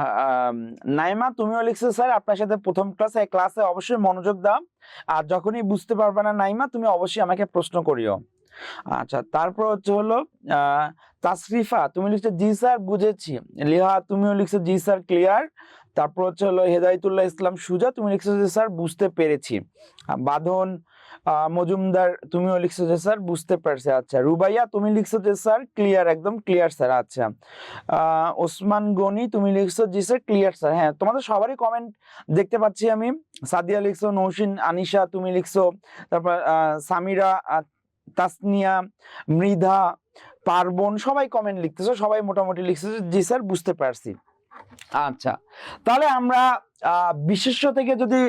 নাইমা তুমিও লিখছো স্যার আপনার সাথে প্রথম ক্লাসে, ক্লাসে অবশ্যই মনোযোগ দাও, আর যখনই বুঝতে পারবে না নাইমা, তুমি অবশ্যই আমাকে প্রশ্ন করিও। আচ্ছা, তারপর হচ্ছে হলো তাসরিফা, তুমি লিখছো জি স্যার বুঝেছি। লিহা, তুমিও লিখছো জি স্যার ক্লিয়ার। তারপর হচ্ছে হলো হেদায়েতুল্লাহ ইসলাম সুজা, তুমি লিখছো যে স্যার বুঝতে পেরেছি। বাঁধন মজুমদার, তুমিও লিখছো যে স্যার বুঝতে পারছি। আচ্ছা, রুবাইয়া তুমি লিখছো যে স্যার ক্লিয়ার, একদম ক্লিয়ার স্যার। আচ্ছা, ওসমান গনি তুমি লিখছো জি স্যার ক্লিয়ার স্যার। হ্যাঁ, তোমাদের সবারই কমেন্ট দেখতে পাচ্ছি আমি। সাদিয়া লিখছো, নৌশিন, আনিশা তুমি লিখছো, তারপর সামিরা, তাসনিয়া, মৃধা, পার্বণ, সবাই কমেন্ট লিখতেছো, সবাই মোটামুটি লিখতেছো জি স্যার বুঝতে পারছি। আচ্ছা, তাহলে আমরা বিশেষ্য থেকে যদি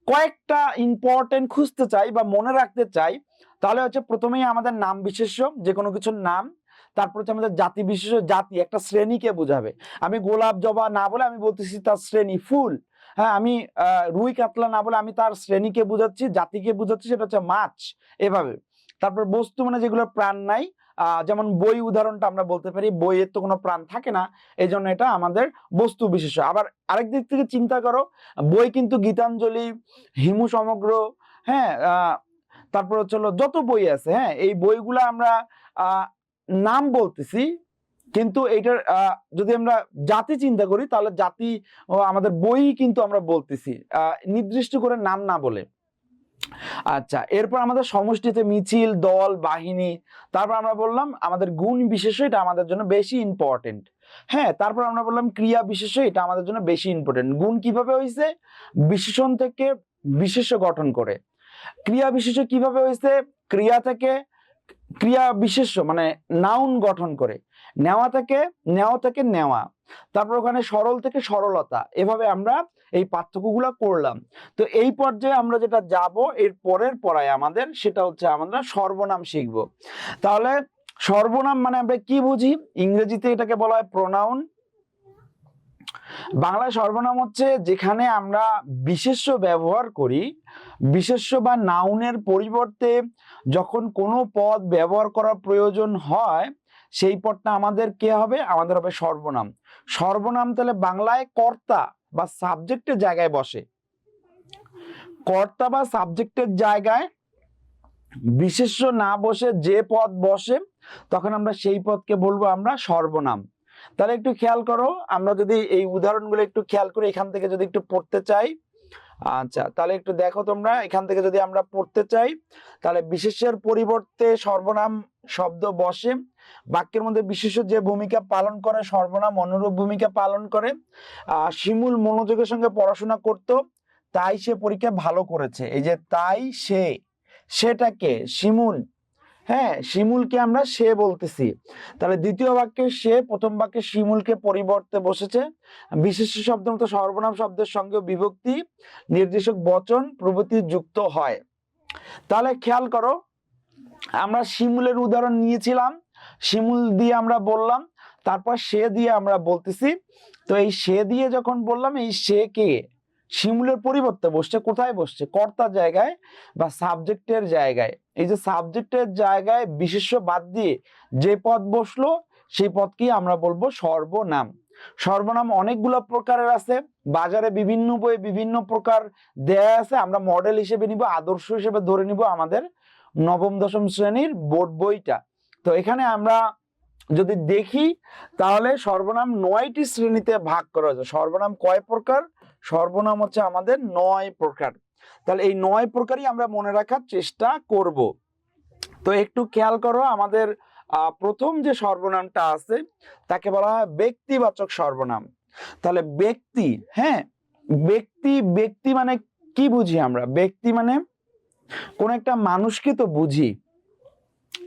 কয়েকটা ইম্পর্টেন্ট খুঁজতে চাই বা মনে রাখতে চাই, তাহলে হচ্ছে প্রথমেই আমাদের নাম বিশেষ্য, যে কোনো কিছুর নাম। তারপর হচ্ছে আমাদের জাতি বিশেষ্য, জাতি একটা শ্রেণীকে বোঝাবে। আমি গোলাপ জবা না বলে আমি বলতেছি তার শ্রেণী ফুল, হ্যাঁ। আমি রুই কাতলা না বলে আমি তার শ্রেণীকে বুঝাচ্ছি, জাতিকে বুঝাচ্ছি, সেটা হচ্ছে মাছ, এভাবে। তারপর বস্তু মানে যেগুলো প্রাণ নাই, যেমন বই উদাহরণটা আমরা বলতে পারি, বইয়ের তো কোনো প্রাণ থাকে না, এই জন্য এটা আমাদের বস্তু বিশেষ্য। আবার আরেক দিক থেকে চিন্তা করো, বই কিন্তু গীতাঞ্জলি, হিমু সমগ্র, হ্যাঁ, তারপর হচ্ছে যত বই আছে, হ্যাঁ, এই বইগুলো আমরা নাম বলতেছি, কিন্তু এইটার যদি আমরা জাতি চিন্তা করি, তাহলে জাতি আমাদের বই কিন্তু আমরা বলতেছি নির্দিষ্ট করে নাম না বলে। আচ্ছা, এরপর আমাদের সমষ্টিতে মিছিল, দল, বাহিনী। তারপর আমরা বললাম আমাদের গুণ বিশেষ্য, এটা আমাদের জন্য বেশি ইম্পর্টেন্ট, হ্যাঁ। তারপর আমরা বললাম ক্রিয়া বিশেষ্য, এটা আমাদের জন্য বেশি ইম্পর্টেন্ট। গুণ কিভাবে হয়েছে? বিশেষণ থেকে বিশেষ্য গঠন করে। ক্রিয়া বিশেষ্য কিভাবে হয়েছে? ক্রিয়া থেকে ক্রিয়া বিশেষ্য মানে নাউন গঠন করে। নেওয়া থেকে নেওয়া। তারপর ওখানে সরল থেকে সরলতা, এভাবে আমরা এই পার্থক্যগুলো করলাম। তো এই পর্যায়ে আমরা যেটা যাব এর পরের পড়ায় আমাদের, সেটা হচ্ছে আমরা সর্বনাম শিখব। তাহলে সর্বনাম মানে আমরা কি বুঝি? ইংরেজিতে এটাকে বলা হয় প্রোনাউন, বাংলা সর্বনাম হচ্ছে যেখানে আমরা বিশেষ্য ব্যবহার করি, বিশেষ্য বা নাউনের পরিবর্তে যখন কোনো পদ ব্যবহার করার প্রয়োজন হয়, সেই পদটা আমাদের কে হবে? আমাদের হবে সর্বনাম। সর্বনাম তাহলে বাংলায় কর্তা বা সাবজেক্টের জায়গায় বসে। কর্তা বা সাবজেক্টের জায়গায় বিশেষ্য না বসে যে পদ বসে, তখন আমরা সেই পদকে বলবো আমরা সর্বনাম। তাহলে একটু খেয়াল করো, আমরা যদি এই উদাহরণগুলো একটু খেয়াল করি, এখান থেকে যদি একটু পড়তে চাই, আচ্ছা তাহলে একটু দেখো তোমরা, এখান থেকে যদি আমরা পড়তে চাই, তাহলে বিশেষ্যের পরিবর্তে সর্বনাম শব্দ বসে। বাক্যের মধ্যে বিশেষ্য যে ভূমিকা পালন করে, সর্বনাম অনুরূপ ভূমিকা পালন করে। শিমুল মনোযোগের সঙ্গে পড়াশোনা করত, তাই সে পরীক্ষায় ভালো করেছে। এই যে তাই সে, সেটাকে শিমুল, হ্যাঁ শিমুলকে আমরা সে বলতেছি। তাহলে দ্বিতীয় বাক্যে সে, প্রথম বাক্যে শিমুলকে পরিবর্তে বসেছে। বিশেষ্য শব্দ মতো সর্বনাম শব্দের সঙ্গে বিভক্তি, নির্দেশক বচন প্রভৃতি যুক্ত হয়। তাহলে খেয়াল করো, আমরা শিমুলের উদাহরণ নিয়েছিলাম, শিমুল দিয়ে আমরা বললাম, তারপর সে দিয়ে আমরা বলতেছি। তো এই সে দিয়ে যখন বললাম, এই সে কে? শিমুলের পরিবর্তে বসছে, কোথায় বসছে? কর্তার জায়গায় বা সাবজেক্টের জায়গায়। এই যে সাবজেক্টের জায়গায় বিশেষ্য বাদ দিয়ে যে পদ বসলো, সেই পদকে আমরা বলবো সর্বনাম। সর্বনাম অনেকগুলো প্রকারের আছে, বাজারে বিভিন্ন বই বিভিন্ন প্রকার দেয়া আছে। আমরা মডেল হিসেবে নিব, আদর্শ হিসেবে ধরে নিব আমাদের নবম দশম শ্রেণীর বোর্ড বইটা। তো এখানে আমরা যদি দেখি, তাহলে সর্বনাম 9টি শ্রেণীতে ভাগ করা হয়েছে। সর্বনাম কয় প্রকার? সর্বনাম হচ্ছে আমাদের 9 প্রকার। তাহলে এই 9 প্রকারই আমরা মনে রাখার চেষ্টা করব। তো একটু খেয়াল করো, আমাদের প্রথম যে সর্বনামটা আছে তাকে বলা হয় ব্যক্তিবাচক সর্বনাম। তাহলে ব্যক্তি, হ্যাঁ ব্যক্তি, ব্যক্তি মানে কি বুঝি আমরা? ব্যক্তি মানে কোন একটা মানুষকে তো বুঝি,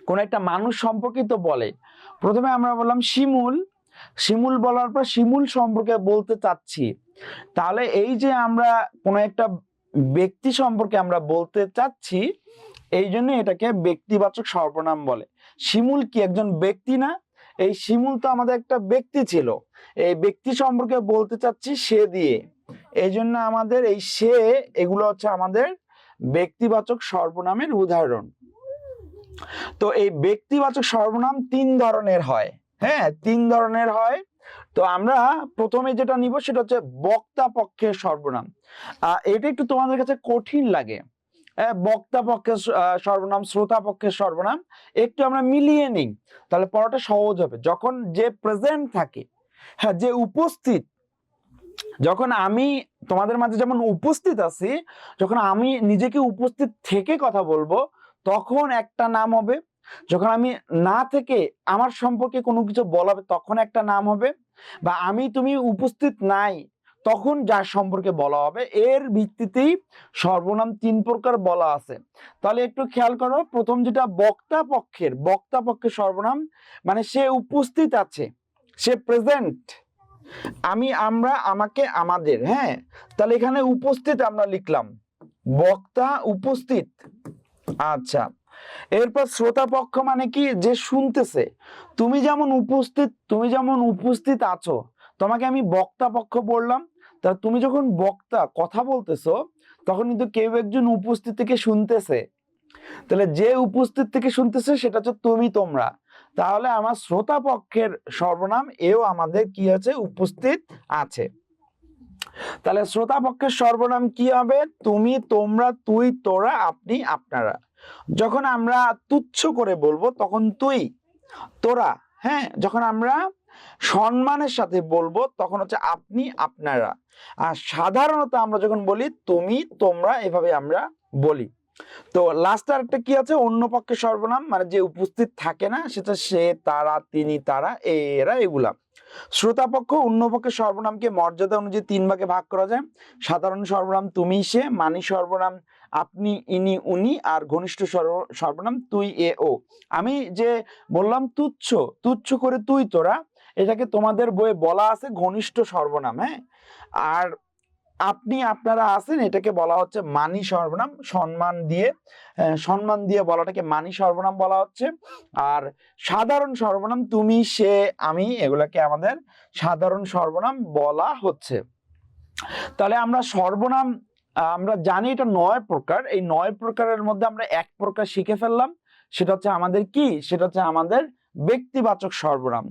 কোন একটা মানুষ সম্পর্কে তো বলে। প্রথমে আমরা বললাম শিমুল, শিমুল বলার পর শিমুল সম্পর্কে বলতে চাচ্ছি। তাহলে এই যে আমরা কোন একটা ব্যক্তি সম্পর্কে আমরা বলতে চাচ্ছি, এই জন্য এটাকে ব্যক্তিবাচক সর্বনাম বলে। শিমুল কি একজন ব্যক্তি না? এই শিমুল তো আমাদের একটা ব্যক্তি ছিল, এই ব্যক্তি সম্পর্কে বলতে চাচ্ছি সে দিয়ে, এই জন্য আমাদের এই সে, এগুলো হচ্ছে আমাদের ব্যক্তিবাচক সর্বনামের উদাহরণ। তো এই ব্যক্তিবাচক সর্বনাম 3 ধরনের হয়, হ্যাঁ 3 ধরনের হয়। তো আমরা প্রথমে যেটা নিব সেটা হচ্ছে বক্তা পক্ষের সর্বনাম। এটা একটু তোমাদের কাছে কঠিন লাগে, বক্তা পক্ষের সর্বনাম, শ্রোতা পক্ষের সর্বনাম, একটু আমরা মিলিয়ে নিই, তাহলে পড়াটা সহজ হবে। যখন যে প্রেজেন্ট থাকে, হ্যাঁ যে উপস্থিত, যখন আমি তোমাদের মাঝে যেমন উপস্থিত আছি, যখন আমি নিজেকে উপস্থিত থেকে কথা বলবো, তখন একটা নাম হবে। যখন আমি না থেকে আমার সম্পর্কে কোনো কিছু বলা হবে, তখন একটা নাম হবে। বা আমি তুমি উপস্থিত নাই, তখন যার সম্পর্কে বলা হবে। এর ভিত্তিতেই সর্বনাম 3 প্রকার বলা আছে। তাহলে একটু খেয়াল করো, প্রথম যেটা বক্তা পক্ষের, বক্তা পক্ষের সর্বনাম মানে সে উপস্থিত আছে, সে প্রেজেন্ট। আমি, আমরা, আমাকে, আমাদের, হ্যাঁ তাহলে এখানে উপস্থিত আমরা লিখলাম, বক্তা উপস্থিত। আচ্ছা, এরপর শ্রোতা পক্ষ মানে কি? যে শুনতেছে। তুমি যেমন উপস্থিত, তুমি যেমন উপস্থিত আছো, তোমাকে আমি বক্তা পক্ষ বললাম। তা তুমি যখন বক্তা কথা বলতেছো, তখন কিন্তু কেউ একজন উপস্থিত থেকে শুনতেছে। তাহলে যে উপস্থিত থেকে শুনতেছে সেটা হচ্ছে তুমি, তোমরা। তাহলে আমার শ্রোতা পক্ষের সর্বনাম এও আমাদের কি আছে? উপস্থিত আছে। তাহলে শ্রোতা পক্ষের সর্বনাম কি হবে? তুমি, তোমরা, তুই, তোরা, আপনি, আপনারা। যখন আমরা তুচ্ছ করে বলবো তখন তুই, তোরা, হ্যাঁ যখন আমরা সম্মানের সাথে বলবো তখন হচ্ছে আপনি, আপনারা। আর সাধারণত আমরা যখন বলি তুমি, তোমরা, এভাবে আমরা বলি। তো লাস্ট আর একটা কি আছে? অন্য পক্ষের সর্বনাম মানে যে উপস্থিত থাকে না, সেটা সে, তারা, তিনি, তারা, এরা, এগুলা। শ্রোতা পক্ষ, অন্য পক্ষের সর্বনামকে মর্যাদা অনুযায়ী 3 ভাগে ভাগ করা যায়। সাধারণ সর্বনাম তুমি, সে, মানি সর্বনাম আপনি, ইনি, উনি, আর ঘনিষ্ঠ সর্বনাম তুই, এ, ও। আমি যে বললাম তুচ্ছ, তুচ্ছ করে তুই, তোরা, এটাকে তোমাদের বইয়ে বলা আছে ঘনিষ্ঠ সর্বনাম, হ্যাঁ। আর আপনি আপনারা আছেন এটাকে বলা হচ্ছে মানি সর্বনাম, সম্মান দিয়ে বলাটাকে মানি সর্বনাম বলা হচ্ছে। আর সাধারণ সর্বনাম তুমি সে আমি এগুলাকে আমাদের সাধারণ সর্বনাম বলা হচ্ছে। তাহলে আমরা সর্বনাম আমরা জানি এটা 9 প্রকার। এই 9 প্রকারের মধ্যে আমরা এক প্রকার শিখে ফেললাম, সেটা হচ্ছে আমাদের কি, সেটা হচ্ছে আমাদের ব্যক্তিবাচক সর্বনাম।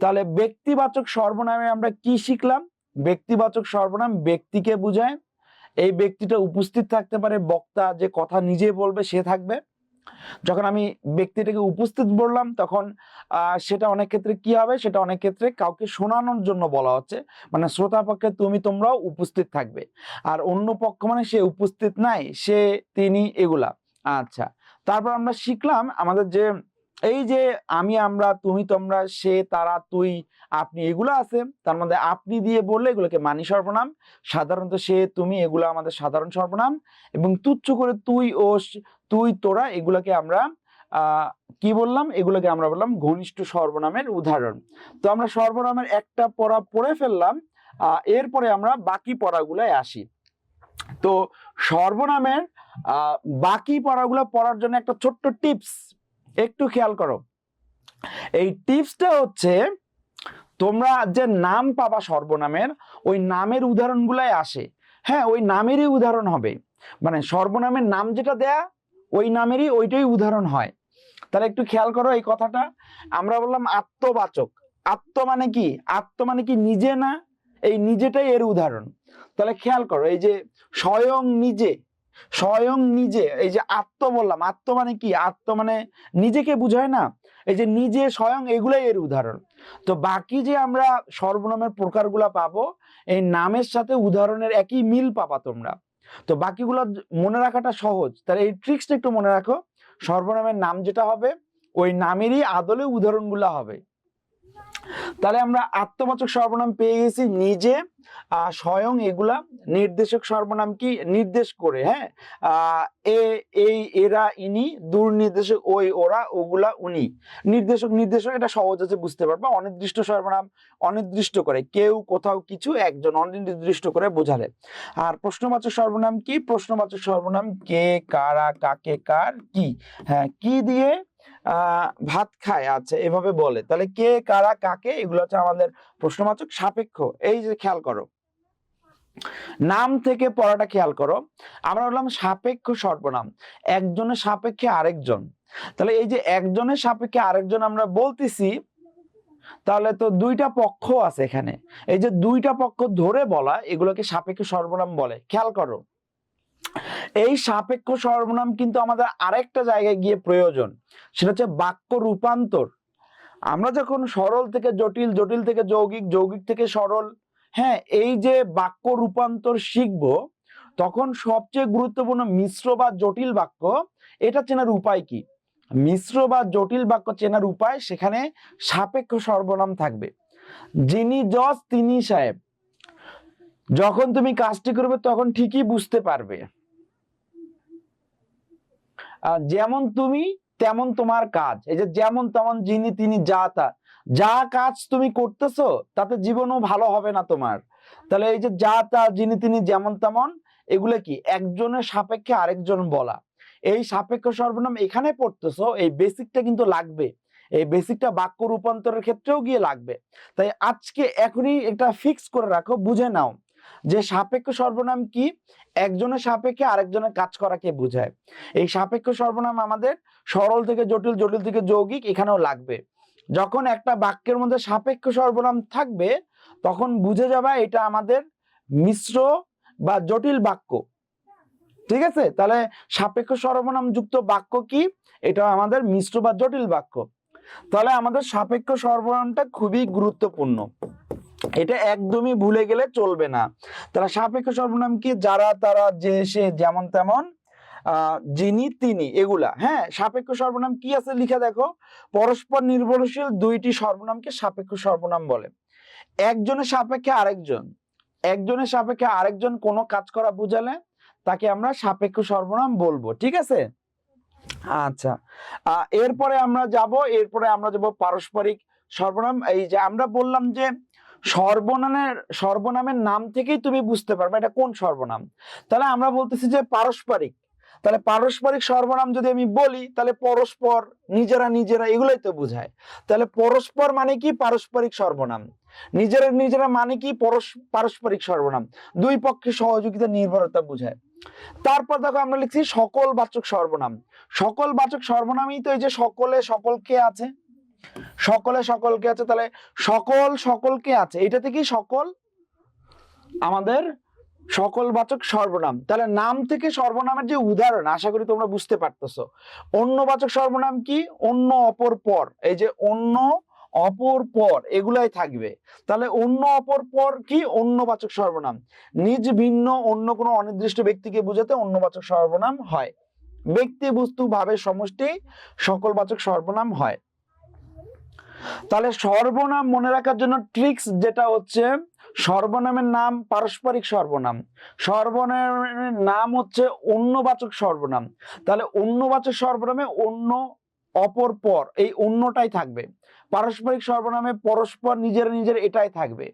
তাহলে ব্যক্তিবাচক সর্বনামে আমরা কি শিখলাম? ব্যক্তিবাচক সর্বনাম ব্যক্তিকে বোঝায়। এই ব্যক্তিটা উপস্থিত থাকতে পারে, বক্তা যে কথা নিজে বলবে সে থাকবে। যখন আমি ব্যক্তিটাকে উপস্থিত বললাম তখন সেটা অনেক ক্ষেত্রে কি হবে, সেটা অনেক ক্ষেত্রে কাউকে শোনানোর জন্য বলা হচ্ছে, মানে শ্রোতা পক্ষে তুমি তোমরাও উপস্থিত থাকবে। আর অন্য পক্ষ মানে সে উপস্থিত নাই, সে তিনি এগুলা। আচ্ছা, তারপর আমরা শিখলাম আমাদের যে এই যে আমি আমরা তুমি তোমরা সে তারা তুই আপনি এগুলো আছে, তার মধ্যে আপনি দিয়ে বললে এগুলোকে মানি সর্বনাম, সাধারণত সে তুমি এগুলো আমাদের সাধারণ সর্বনাম, এবং তুচ্ছ করে তুই ও তুই তোরা এগুলোকে আমরা কি বললাম, এগুলোকে আমরা বললাম ঘনিষ্ঠ সর্বনামের উদাহরণ। তো আমরা সর্বনামের একটা পড়া পড়ে ফেললাম, এরপরে আমরা বাকি পড়াগুলোয় আসি। তো সর্বনামের বাকি পড়াগুলো পড়ার জন্য একটা ছোট্ট টিপস একটু খেয়াল করো। এই টিপসটা হচ্ছে তোমরা যে নাম পাবা সর্বনামের, ওই নামের উদাহরণগুলাই আসে। হ্যাঁ, ওই নামেরই উদাহরণ হবে, মানে সর্বনামের নাম যেটা দেয়া ওই নামেরই ওইটাই উদাহরণ হয়। তাহলে একটু খেয়াল করো এই কথাটা। আমরা বললাম আত্মবাচক, আত্ম মানে কি, আত্ম মানে কি নিজে না, এই নিজেটাই এর উদাহরণ। তাহলে খেয়াল করো এই যে স্বয়ং নিজে, স্বয়ং নিজে, এই যে আত্ম বললাম, আত্ম মানে কি, আত্ম মানে নিজেকে বুঝায় না, এই যে নিজে স্বয়ং এগুলাই এর উদাহরণ। তো বাকি যে আমরা সর্বনামের প্রকারগুলা পাবো এই নামের সাথে উদাহরণের একই মিল পাবা তোমরা। তো বাকিগুলো মনে রাখাটা সহজ, তাহলে এই ট্রিক্সটা একটু মনে রাখো। সর্বনামের নাম যেটা হবে ওই নামেরই আদলে উদাহরণগুলো হবে। তাহলে আমরা আত্মবাচক সর্বনাম পেয়ে গেছি নিজে, স্বয়ং এগুলা। নির্দেশক সর্বনাম কি, নির্দেশ করে, হ্যাঁ, এ এই এরা ইনি, দূর নির্দেশক ওই ওরা ওগুলা উনি। নির্দেশক নির্দেশক এটা সহজ আছে বুঝতে পারবা। অনির্দিষ্ট সর্বনাম অনির্দিষ্ট করে, কেউ কোথাও কিছু একজন, অনির্দিষ্ট করে বোঝালে। আর প্রশ্নবাচক সর্বনাম কি, প্রশ্নবাচক সর্বনাম কে কারা কাকে কার কি, হ্যাঁ কি দিয়ে ভাত খায়, আচ্ছা এভাবে বলে। তাহলে কে কারা কাকে এগুলো হচ্ছে আমাদের প্রশ্নবাচক। সাপেক্ষ, এই যে খেয়াল করো নাম থেকে পড়াটা খেয়াল করো। আমরা বললাম সাপেক্ষ সর্বনাম, একজনের সাপেক্ষে আরেকজন। তাহলে এই যে একজনের সাপেক্ষে আরেকজন আমরা বলতেছি, তাহলে তো দুইটা পক্ষ আছে এখানে। এই যে দুইটা পক্ষ ধরে বলা এগুলোকে সাপেক্ষ সর্বনাম বলে। খেয়াল করো এই সাপেক্ষ সর্বনাম কিন্তু আমাদের আরেকটা জায়গায় গিয়ে প্রয়োজন, সেটা হচ্ছে বাক্য রূপান্তর। আমরা যখন সরল থেকে জটিল, জটিল থেকে যৌগিক, যৌগিক থেকে সরল, হ্যাঁ এই যে বাক্য রূপান্তর শিখবো, তখন সবচেয়ে গুরুত্বপূর্ণ মিশ্র বা জটিল বাক্য এটা চেনার উপায় কি? মিশ্র বা জটিল বাক্য চেনার উপায়, সেখানে সাপেক্ষ সর্বনাম থাকবে। যিনি জজ তিনি সাহেব, যখন তুমি কাজটি করবে তখন ঠিকই বুঝতে পারবে। যেমন তুমি তেমন তোমার কাজ, এই যে যেমন তেমন, যিনি তিনি যা তা, যা কাজ তুমি করতেছো তাতে জীবনও ভালো হবে না তোমার। তাহলে এই যে যা তা, যিনি তিনি যেমন তেমন, এগুলো কি একজনের সাপেক্ষে আরেকজন বলা। এই সাপেক্ষ সর্বনাম এখানে পড়তেছো, এই বেসিকটা কিন্তু লাগবে, এই বেসিকটা বাক্য রূপান্তরের ক্ষেত্রেও গিয়ে লাগবে। তাই আজকে এখনই এটা ফিক্স করে রাখো, বুঝে নাও যে সাপেক্ষ সর্বনাম কি, একজনের সাপেক্ষে আরেকজনের কাজ করাকে বোঝায়। এই সাপেক্ষ সর্বনাম আমাদের সরল থেকে জটিল, জটিল থেকে যৌগিক এখানেও লাগবে। যখন একটা বাক্যের মধ্যে সাপেক্ষ সর্বনাম থাকবে তখন বুঝে যাবে এটা আমাদের মিশ্র বা জটিল বাক্য। ঠিক আছে, তাহলে সাপেক্ষ সর্বনাম যুক্ত বাক্য কি, এটা আমাদের মিশ্র বা জটিল বাক্য। তাহলে আমাদের সাপেক্ষ সর্বনামটা খুবই গুরুত্বপূর্ণ, এটা একদমই ভুলে গেলে চলবে না। তাহলে সাপেক্ষ সর্বনাম কি, যারা তারা যে সে যেমন তেমন, যিনি তিনি এগুলা। হ্যাঁ, সাপেক্ষ সর্বনাম কি আছে লিখে দেখো, পরস্পর নির্ভরশীল দুইটি সর্বনামকে সাপেক্ষ সর্বনাম বলে। একজনের সাপেক্ষে আরেকজন, একজনের সাপেক্ষে আরেকজন কোনো কাজ করা বুঝালে তাকে আমরা সাপেক্ষ সর্বনাম বলবো। ঠিক আছে, আচ্ছা এরপরে আমরা যাব পারস্পরিক সর্বনাম। এই যে আমরা বললাম যে সর্বনামের নাম থেকেই তুমি বুঝতে পারবে এটা কোন সর্বনাম। তাহলে আমরা বলতেছি যে পারস্পরিক, তাহলে পারস্পরিক সর্বনাম যদি আমি বলি তাহলে পরস্পর, নিজেরা নিজেরা এগুলোই তো বোঝায়। তাহলে পরস্পর মানে কি? পারস্পরিক সর্বনাম। নিজেরা নিজেরা মানে কি? পারস্পরিক সর্বনাম। দুই পক্ষের সহযোগিতা নির্ভরতা বোঝায়। তারপর দেখো আমরা লিখছি সকল বাচক সর্বনাম। সকল বাচক সর্বনামই তো এই যে সকলে সকলকে আছে, সকলে সকলকে আছে, তাহলে সকল সকলকে আছে, এটা থেকেই সকল আমাদের সকল বাচক সর্বনাম। তাহলে নাম থেকে সর্বনামের যে উদাহরণ, আশা করি তোমরা বুঝতে পারতেছো। অন্য বাচক সর্বনাম কি? অন্য, অপর, পর। এই যে অন্য, অপর, পর এগুলাই থাকবে। তাহলে অন্য, অপর, পর কি? অন্য বাচক সর্বনাম। নিজ ভিন্ন অন্য কোনো অনির্দিষ্ট ব্যক্তিকে বোঝাতে অন্য বাচক সর্বনাম হয়। ব্যক্তি, বস্তু, ভাবের সমষ্টি সকল বাচক সর্বনাম হয়। তাহলে সর্বনাম মনে রাখার জন্য ট্রিক্স যেটা হচ্ছে, সর্বনামের নাম পারস্পরিক সর্বনাম, সর্বনামের নাম হচ্ছে অন্যবাচক সর্বনাম। তাহলে অন্যবাচক সর্বনামে অন্য, অপর, পর এই অন্যটাই থাকবে। পারস্পরিক সর্বনামে পরস্পর, নিজের নিজের এটাই থাকবে।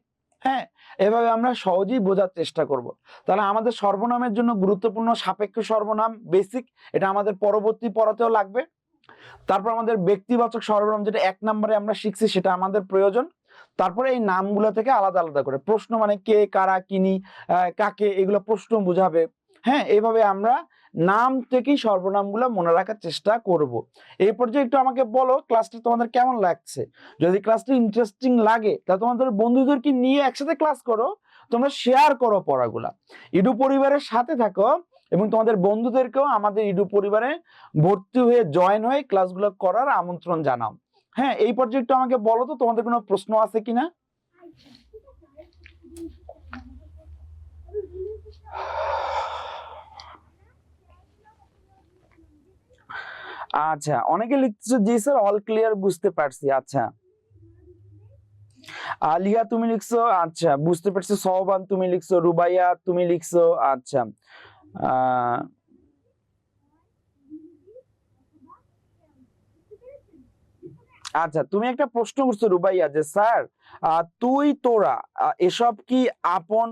হ্যাঁ, এভাবে আমরা সহজেই বোঝার চেষ্টা করব। তাহলে আমাদের সর্বনামের জন্য গুরুত্বপূর্ণ সাপেক্ষ সর্বনাম বেসিক, এটা আমাদের পরবর্তী পড়াতেও লাগবে। তারপর আমাদের ব্যক্তিবাচক সর্বনাম যেটা 1 নম্বরে আমরা শিখছি, সেটা আমাদের প্রয়োজন। তারপরে এই নামগুলো থেকে আলাদা আলাদা করে প্রশ্ন, মানে কে, কারা, কিনি, কাকে, এগুলো প্রশ্ন বুঝাবে। হ্যাঁ, এইভাবে আমরা নাম থেকেই সর্বনামগুলো মনে রাখার চেষ্টা করব। এই পর্যায়ে একটু আমাকে বলো ক্লাসটা তোমাদের কেমন লাগছে। যদি ক্লাসটা ইন্টারেস্টিং লাগে তাহলে তোমাদের বন্ধুদেরকে নিয়ে একসাথে ক্লাস করো, তোমরা শেয়ার করো পড়াগুলা, ইডু পরিবারের সাথে থাকো এবং তোমাদের বন্ধুদেরকেও আমাদের ইডু পরিবারে ভর্তি হয়ে জয়েন হয়ে ক্লাসগুলো করার আমন্ত্রণ জানাও। হ্যাঁ, এই পর্যায়ে একটু আমাকে বলো তো তোমাদের কোনো প্রশ্ন আছে কিনা। আচ্ছা, অনেকে লিখছো জি স্যার অল ক্লিয়ার, বুঝতে পারছি। আচ্ছা, আলিয়া তুমি লিখছো, আচ্ছা বুঝতে পারছি। সওবান তুমি লিখছো, রুবাইয়া তুমি লিখছো। আচ্ছা, আহ আচ্ছা, তুমি একটা প্রশ্ন করছো রুবাইয়া যে স্যার তুই তোরা এসব কি আপন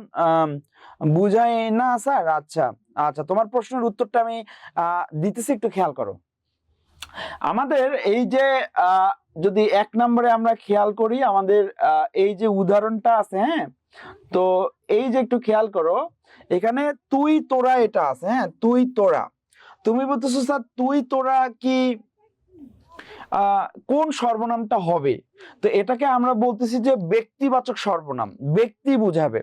বুঝায় না স্যার। আচ্ছা আচ্ছা, তোমার প্রশ্নের উত্তরটা আমি দিতেছি, একটু খেয়াল করো। আমাদের এই যে যদি 1 নম্বরে আমরা খেয়াল করি, আমাদের এই যে উদাহরণটা আছে, হ্যাঁ, তো এই যে একটু খেয়াল করো, এখানে তুই তোরা এটা আছে। হ্যাঁ, তুই তোরা, তুমি বলতেছো স্যার তুই তোরা কি কোন সর্বনামটা হবে? তো এটাকে আমরা বলতেছি যে ব্যক্তিবাচক সর্বনাম, ব্যক্তি বুঝাবে।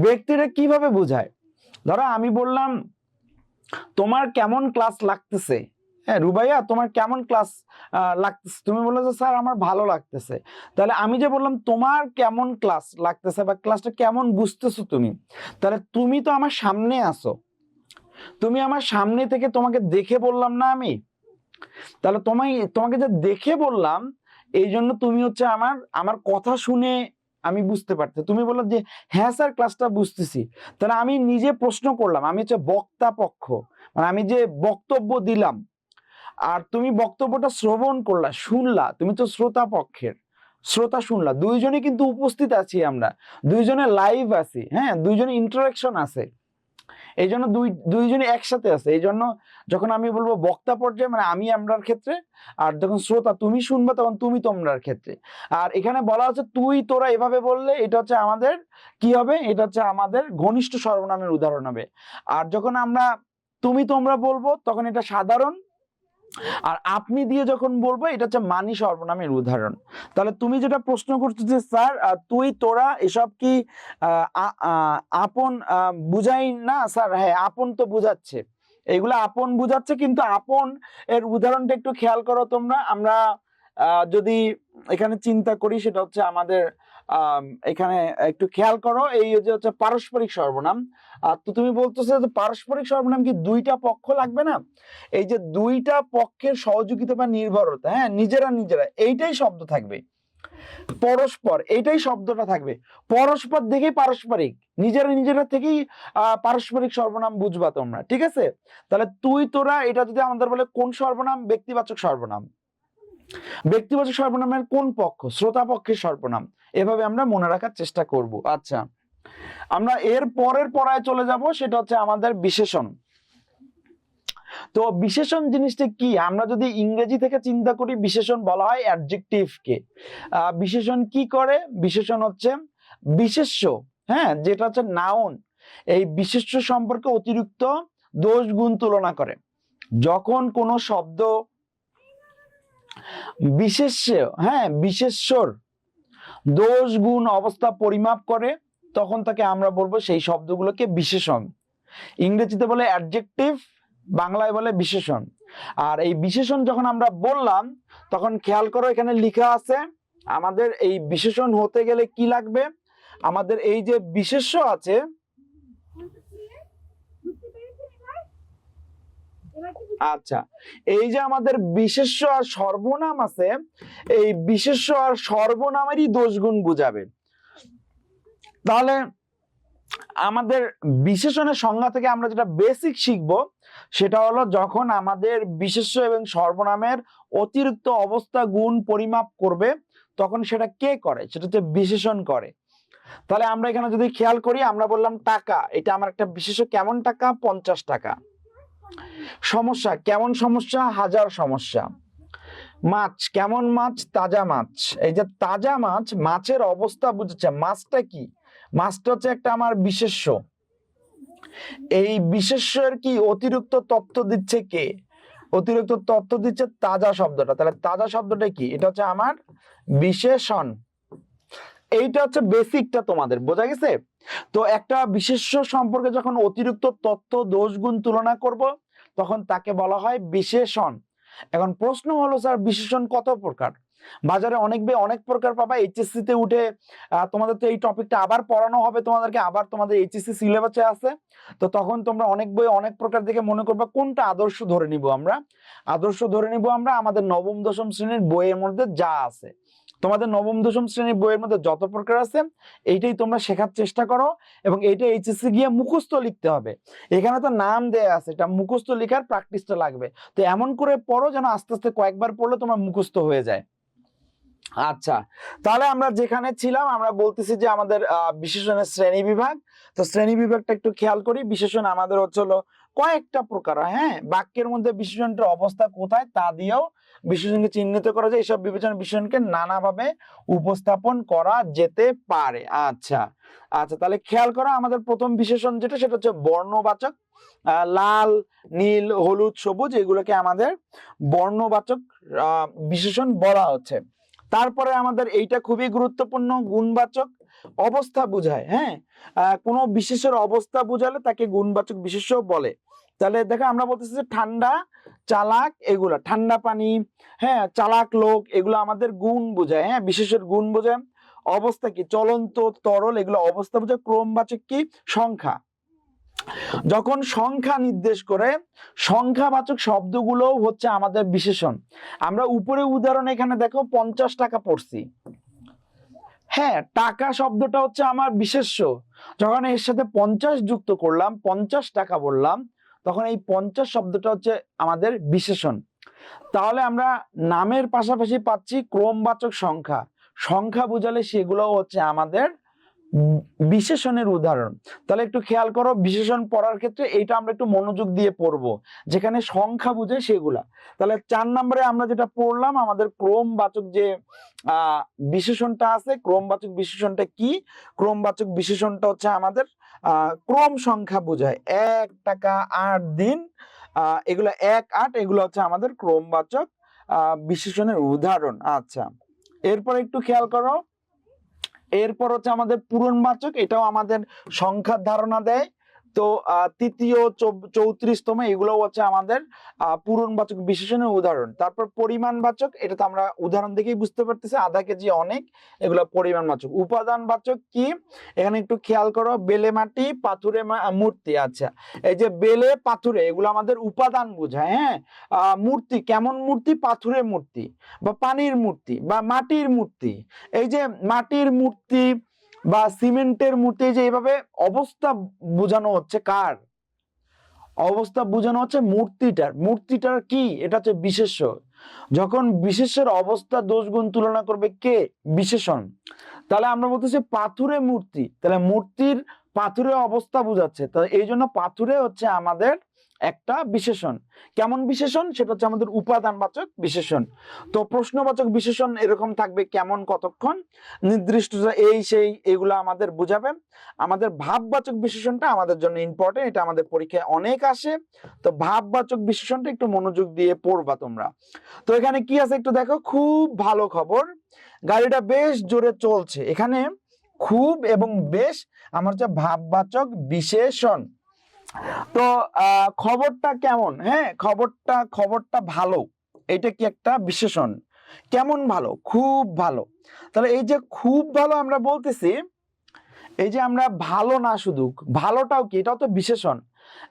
ব্যক্তিটা কিভাবে বোঝায়? ধরো আমি বললাম তোমার কেমন ক্লাস লাগতেছে। হ্যাঁ রুবাইয়া, তোমার কেমন ক্লাস লাগতেছে? তুমি বললে যে স্যার আমার ভালো লাগতেছে। তাহলে আমি যে বললাম তোমার কেমন ক্লাস লাগতেছে বা ক্লাসটা কেমন বুঝতেছো তুমি, তাহলে তুমি তো আমার সামনে আসো, তুমি আমার সামনে থেকে তোমাকে দেখে বললাম না আমি। তাহলে তোমাকে যে দেখে বললাম, এই জন্য তুমি হচ্ছে আমার আমার কথা শুনে আমি বুঝতে পারতে, তুমি বললো যে হ্যাঁ স্যার ক্লাসটা বুঝতেছি। তাহলে আমি নিজে প্রশ্ন করলাম, আমি হচ্ছে বক্তা পক্ষ, মানে আমি যে বক্তব্য দিলাম, আর তুমি বক্তব্যটা শ্রবণ করলা, শুনলা, তুমি তো শ্রোতা পক্ষের, শ্রোতা শুনলা। দুইজনে কিন্তু উপস্থিত আছি আমরা, দুইজনে লাইভ আছি। হ্যাঁ, দুইজনে ইন্টারাকশন আছে, এই জন্য দুইজনে একসাথে আছে। এই জন্য যখন আমি বলবো বক্তা পর্যায়ে, মানে আমি আমরার ক্ষেত্রে, আর যখন শ্রোতা তুমি শুনবা তখন তুমি তোমরার ক্ষেত্রে। আর এখানে বলা হচ্ছে তুই তোরা, এভাবে বললে এটা হচ্ছে আমাদের কি হবে? এটা হচ্ছে আমাদের ঘনিষ্ঠ সর্বনামের উদাহরণ হবে। আর যখন আমরা তুমি তোমরা বলবো তখন এটা সাধারণ, আর আপনি দিয়ে যখন বলবো এটা হচ্ছে মানি সর্বনামের উদাহরণ। তাহলে তুমি যেটা প্রশ্ন করছো যে স্যার তুই তোরা এসব কি আপন বুঝাই না স্যার? হ্যাঁ, আপন তো বুঝাচ্ছে, এগুলো আপন বুঝাচ্ছে, কিন্তু আপন এর উদাহরণটা একটু খেয়াল করো তোমরা। আমরা যদি এখানে চিন্তা করি, সেটা হচ্ছে আমাদের এখানে একটু খেয়াল করো, এই যে হচ্ছে পারস্পরিক সর্বনাম। তো তুমি বলতেছো যে পারস্পরিক সর্বনাম কি দুইটা পক্ষ লাগবে না? এই যে দুইটা পক্ষের সহযোগিতা বা নির্ভরতা, হ্যাঁ, নিজেরা নিজেরা এইটাই শব্দ থাকবে। পরস্পর এইটাই শব্দটা থাকবে। পরস্পর দেখেই পারস্পরিক, নিজেরা নিজেরা থেকেই পারস্পরিক সর্বনাম বুঝবা তোমরা, ঠিক আছে? তাহলে তুই তোরা এটা যদি আমাদের বলে কোন সর্বনাম? ব্যক্তিবাচক সর্বনাম। ব্যক্তিবাচক সর্বনামের কোন পক্ষ? শ্রোতা পক্ষের সর্বনাম। এভাবে আমরা মনে রাখার চেষ্টা করব। আচ্ছা, আমরা এর পরের পড়ায় চলে যাব, সেটা হচ্ছে আমাদের বিশেষণ। তো বিশেষণ জিনিসটা কি? আমরা যদি ইংরেজি থেকে চিন্তা করি, বিশেষণ বলা হয় অ্যাডজেক্টিভকে। বিশেষণ কি করে? বিশেষণ হচ্ছে বিশেষ্য, হ্যাঁ, যেটা হচ্ছে নাউন, এই বিশেষ্য সম্পর্কে অতিরিক্ত দোষ গুণ তুলনা করে। যখন কোনো শব্দ বিশেষ্য, হ্যাঁ, বিশেষ্যর দোষ গুণ অবস্থা পরিমাপ করে, তখন তাকে আমরা বলবো সেই শব্দগুলোকে বিশেষণ। ইংরেজিতে বলে অ্যাডজেক্টিভ, বাংলায় বলে বিশেষণ। আর এই বিশেষণ যখন আমরা বললাম, তখন খেয়াল করো এখানে লেখা আছে আমাদের এই বিশেষণ হতে গেলে কি লাগবে। আমাদের এই যে বিশেষ্য আছে, আচ্ছা, এই যে আমাদের বিশেষ্য আর সর্বনাম আছে, এই বিশেষ্য আর সর্বনামেরই দোষগুণ বুঝাবে। তাহলে আমাদের বিশেষণের সংজ্ঞা থেকে আমরা যেটা বেসিক শিখবো, সেটা হলো যখন আমাদের বিশেষ্য এবং সর্বনামের অতিরিক্ত অবস্থা গুণ পরিমাপ করবে, তখন সেটা কে করে? সেটা হচ্ছে বিশেষণ করে। তাহলে আমরা এখানে যদি খেয়াল করি, আমরা বললাম টাকা, এটা আমার একটা বিশেষ্য। কেমন টাকা? 50 টাকা। সমস্যা, কেমন সমস্যা? হাজার সমস্যা। মাছ, কেমন মাছ? তাজা মাছ। এই যে তাজা মাছ, মাছের অবস্থা বুঝেছে। মাছটা কি? মাছটা হচ্ছে একটা আমার বিশেষ্য। এই বিশেষ্যের কি অতিরিক্ত তথ্য দিচ্ছে কে? অতিরিক্ত তথ্য দিচ্ছে তাজা শব্দটা। তাহলে তাজা শব্দটা কি? এটা হচ্ছে আমার বিশেষণ। এইটা হচ্ছে বেসিকটা, তোমাদের বোঝা গেছে? তো একটা বিশেষ্য সম্পর্কে যখন অতিরিক্ত তথ্য দোষ গুণ তুলনা করব, তখন তাকে বলা হয় বিশেষণ। এখন প্রশ্ন হলো, স্যার বিশেষণ কত প্রকার? বাজারে অনেক প্রকার পাবা। এইচএসসি তে উঠে তোমাদের তো এই টপিকটা আবার পড়ানো হবে তোমাদেরকে, আবার তোমাদের এইচএসসি সিলেবাসে আছে। তো তখন তোমরা অনেক বই অনেক প্রকার দেখে মনে করবে কোনটা আদর্শ ধরে নিব আমরা। আদর্শ ধরে নিব আমরা আমাদের নবম দশম শ্রেণীর বইয়ের মধ্যে যা আছে। তোমাদের নবম দশম শ্রেণীর বইয়ের মধ্যে যত প্রকার আছে, এইটাই তোমরা শেখার চেষ্টা করো। এবং এইটা এইচএসসি গিয়ে মুখস্থ লিখতে হবে। এখানে তো নাম দেয়া আছে, এটা মুখস্থ লেখার প্র্যাকটিসটা লাগবে। তো এমন করে পড়ো যেন আস্তে আস্তে কয়েকবার পড়লে তোমার মুখস্থ হয়ে যায়। আচ্ছা, তাহলে আমরা যেখানে ছিলাম, আমরা বলতেছি যে আমাদের বিশেষণের শ্রেণী বিভাগ। তো শ্রেণী বিভাগটা একটু খেয়াল করি। বিশেষণ আমাদের হচ্ছিল কয়েকটা প্রকার, হ্যাঁ, বাক্যের মধ্যে বিশেষণটার অবস্থা কোথায় তা দিয়েও বিশেষণকে চিহ্নিত করা যায়। এইসব বিবেচনা বিশেষণকে নানাভাবে উপস্থাপন করা যেতে পারে। আচ্ছা আচ্ছা, তাহলে খেয়াল করো আমাদের প্রথম বিশেষণ যেটা, সেটা হচ্ছে বর্ণবাচক। লাল, নীল, হলুদ, সবুজ, এগুলোকে আমাদের বর্ণবাচক বিশেষণ বলা হচ্ছে। তারপরে আমাদের এইটা খুবই গুরুত্বপূর্ণ, গুণবাচক। অবস্থা বুঝায়, হ্যাঁ, কোনো বিশেষের অবস্থা বুঝালে তাকে গুণবাচক বিশেষ্য বলে। তাহলে দেখো আমরা বলতেছি যে ঠান্ডা, চালাক, এগুলা ঠান্ডা পানি, হ্যাঁ, চালাক লোক, এগুলো আমাদের গুণ বোঝায়, হ্যাঁ, বিশেষের গুণ বোঝায়। অবস্থা কি? চলন্ত, তরল, এগুলো অবস্থা বোঝায়। ক্রমবাচক কি? সংখ্যা। যখন সংখ্যা নির্দেশ করে, সংখ্যাবাচক শব্দগুলো হচ্ছে আমাদের বিশেষণ। আমরা উপরে উদাহরণ এখানে দেখো 50 টাকা পড়ছি, হ্যাঁ, টাকা শব্দটা হচ্ছে আমার বিশেষ্য। যখন এর সাথে 50 যুক্ত করলাম, 50 টাকা বললাম, তখন এই 50 শব্দটা হচ্ছে আমাদের বিশেষণ। তাহলে আমরা নামের পাশাপাশি পাচ্ছি ক্রমবাচক সংখ্যা। সংখ্যা বোঝালে সেগুলো হচ্ছে আমাদের বিশেষণের উদাহরণ। তাহলে একটু খেয়াল করো, বিশেষণ পড়ার ক্ষেত্রে এইটা আমরা একটু মনোযোগ দিয়ে পড়বো, যেখানে সংখ্যা বুঝে সেগুলা। তাহলে 4 নম্বরে আমরা যেটা পড়লাম, আমাদের ক্রমবাচক যে বিশেষণটা আছে, ক্রমবাচক বিশেষণটা কি? ক্রমবাচক বিশেষণটা হচ্ছে আমাদের ক্রম সংখ্যা বোঝায়। 1 টাকা, 8 দিন, এগুলো 1, 8, এগুলো হচ্ছে আমাদের ক্রমবাচক বিশেষণের উদাহরণ। আচ্ছা, এরপর একটু খেয়াল করো, এরপর হচ্ছে আমাদের পূরণবাচক। এটাও আমাদের সংখ্যার ধারণা দেয়। তো তৃতীয়, 34তম, এগুলো হচ্ছে আমাদের পূরণবাচক বিশেষণের উদাহরণ। তারপর পরিমাণবাচক, এটা তো আমরা উদাহরণ দেখেই বুঝতে পারতেছি, আধা কেজি, অনেক, এগুলো পরিমাণবাচক। উপাদানবাচক কি? এখানে একটু খেয়াল করো, বেলে মাটি, পাথুরে মূর্তি। আচ্ছা, এই যে বেলে, পাথুরে, এগুলো আমাদের উপাদান বোঝায়, হ্যাঁ। মূর্তি, কেমন মূর্তি? পাথুরে মূর্তি, বা পানির মূর্তি, বা মাটির মূর্তি। এই যে মাটির মূর্তি বা সিমেন্টের মূর্তি, যে এইভাবে অবস্থা বোঝানো হচ্ছে, কার অবস্থা বোঝানো হচ্ছে? মূর্তিটার। মূর্তিটার কি? এটা হচ্ছে বিশেষ্য। যখন বিশেষ্যের অবস্থা দোষ গুণ তুলনা করবে কে? বিশেষণ। তাহলে আমরা বলতেছি পাথুরে মূর্তি, তাহলে মূর্তির পাথুরে অবস্থা বোঝাচ্ছে। তো এই জন্য পাথুরে হচ্ছে আমাদের একটা বিশেষণ। কেমন বিশেষণ? সেটা হচ্ছে আমাদের উপাদানবাচক বিশেষণ। তো প্রশ্নবাচক বিশেষণ এরকম থাকবে কেমন, কতক্ষণ, নির্দিষ্ট, এই সেই, এগুলো আমাদের বুঝাবে। আমাদের ভাববাচক বিশেষণটা আমাদের জন্য ইম্পর্টেন্ট, এটা আমাদের পরীক্ষায় অনেক আসে। তো ভাববাচক বিশেষণটা একটু মনোযোগ দিয়ে পড়বা তোমরা। তো এখানে কি আছে একটু দেখো, খুব ভালো খবর, গাড়িটা বেশ জোরে চলছে। এখানে খুব এবং বেশ আমার হচ্ছে ভাববাচক বিশেষণ। তো খবরটা কেমন, হ্যাঁ খবরটা ভালো, এটা কি একটা বিশেষণ। কেমন ভালো? খুব ভালো। তাহলে এই যে খুব ভালো আমরা বলতেছি, এই যে আমরা ভালো না, শুধু ভালোটাও কি, এটাও তো বিশেষণ।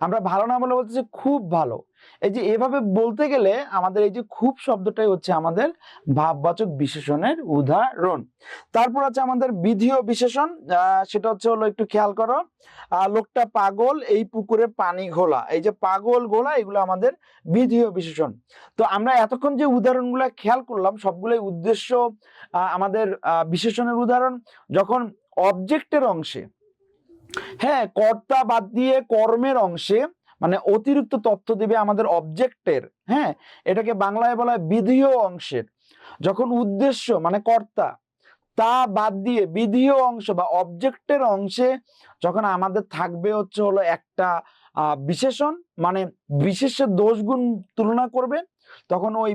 আমরা ভালো না বলে বলতেছি খুব ভালো। এই যে এভাবে বলতে গেলে আমাদের এই যে খুব শব্দটাই হচ্ছে আমাদের ভাববাচক বিশেষণের উদাহরণ। তারপর আছে আমাদের বিধেয় বিশেষণ, সেটা হলো একটু খেয়াল করো, লোকটা পাগল, এই পুকুরে পানি ঘোলা। এই যে পাগল, ঘোলা, এগুলো আমাদের বিধেয় বিশেষণ। তো আমরা এতক্ষণ যে উদাহরণগুলো খেয়াল করলাম সবগুলোই উদ্দেশ্য আমাদের বিশেষণের উদাহরণ। যখন অবজেক্টের অংশে, হ্যাঁ কর্তা বাদ দিয়ে কর্মের অংশে মানে অতিরিক্ত তথ্য দিবে আমাদের অবজেক্টের, হ্যাঁ এটাকে বাংলায় বলা হয় বিধেয় অংশের। যখন উদ্দেশ্য মানে কর্তা তা বাদ দিয়ে বিধেয় অংশ বা অবজেক্টের অংশে যখন আমাদের থাকবে হলো একটা বিশেষণ, মানে বিশেষের দোষ গুণ তুলনা করবে, তখন ওই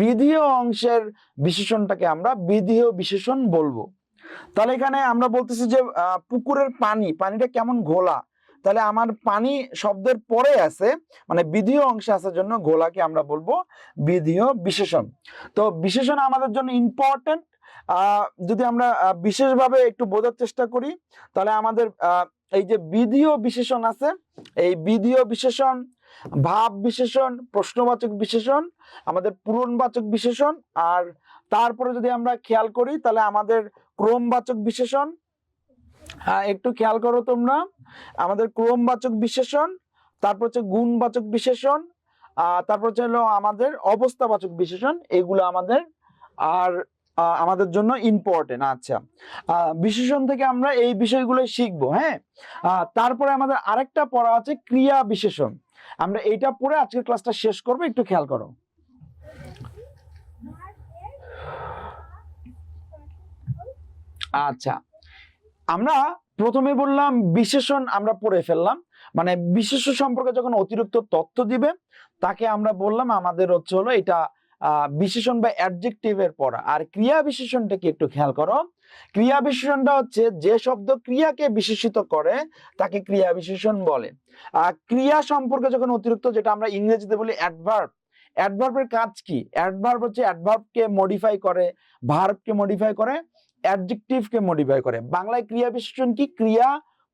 বিধেয় অংশের বিশেষণটাকে আমরা বিধেয় বিশেষণ বলবো। তাহলে এখানে আমরা বলতেছি যে পুকুরের পানিটা কেমন ঘোলা। তাহলে আমার পানি শব্দের পরে আছে, মানে বিধেয় অংশে আসার জন্য ঘোলাকে আমরা বলবো বিধেয় বিশেষণ। তো বিশেষণ আমাদের জন্য ইম্পর্টেন্ট। যদি আমরা বিশেষভাবে একটু বোঝার চেষ্টা করি, তাহলে আমাদের এই যে বিধেয় বিশেষণ আছে, এই বিধেয় বিশেষণ, ভাব বিশেষণ, প্রশ্নবাচক বিশেষণ, আমাদের পূরণবাচক বিশেষণ, আর তারপরে যদি আমরা খেয়াল করি তাহলে আমাদের ক্রমবাচক বিশেষণ। একটু খেয়াল করো তোমরা, আমাদের ক্রমবাচক বিশেষণ, তারপর হচ্ছে গুণবাচক বিশেষণ, তারপর হচ্ছে আমাদের অবস্থাবাচক বিশেষণ, এগুলো আমাদের আর আমাদের জন্য ইম্পর্টেন্ট। আচ্ছা, বিশেষণ থেকে আমরা এই বিষয়গুলো শিখবো। হ্যাঁ, তারপরে আমাদের আরেকটা পড়া আছে ক্রিয়া বিশেষণ। আমরা এইটা পড়ে আজকের ক্লাসটা শেষ করবো, একটু খেয়াল করো। আচ্ছা, আমরা প্রথমে বললাম বিশেষণ আমরা পড়ে ফেললাম, মানে বিশেষ্য সম্পর্কে যখন অতিরিক্ত তথ্য দিবে তাকে আমরা বললাম আমাদের হলো এটা বিশেষণ বা অ্যাডজেক্টিভের পড়া। আর ক্রিয়া বিশেষণটা কি একটু খেয়াল করো, ক্রিয়া বিশেষণটা হচ্ছে যে শব্দ ক্রিয়াকে বিশেষিত করে তাকে ক্রিয়া বিশেষণ বলে। ক্রিয়া সম্পর্কে যখন অতিরিক্ত, যেটা আমরা ইংরেজিতে বলি অ্যাডভার্ব, অ্যাডভার্বের কাজ কি? অ্যাডভার্ব হচ্ছে অ্যাডভার্বকে মডিফাই করে, ভার্বকে মডিফাই করে, অ্যাডজেক্টিভকে মডিফাই করে। বাংলায় ক্রিয়া বিশেষণ কি? ক্রিয়া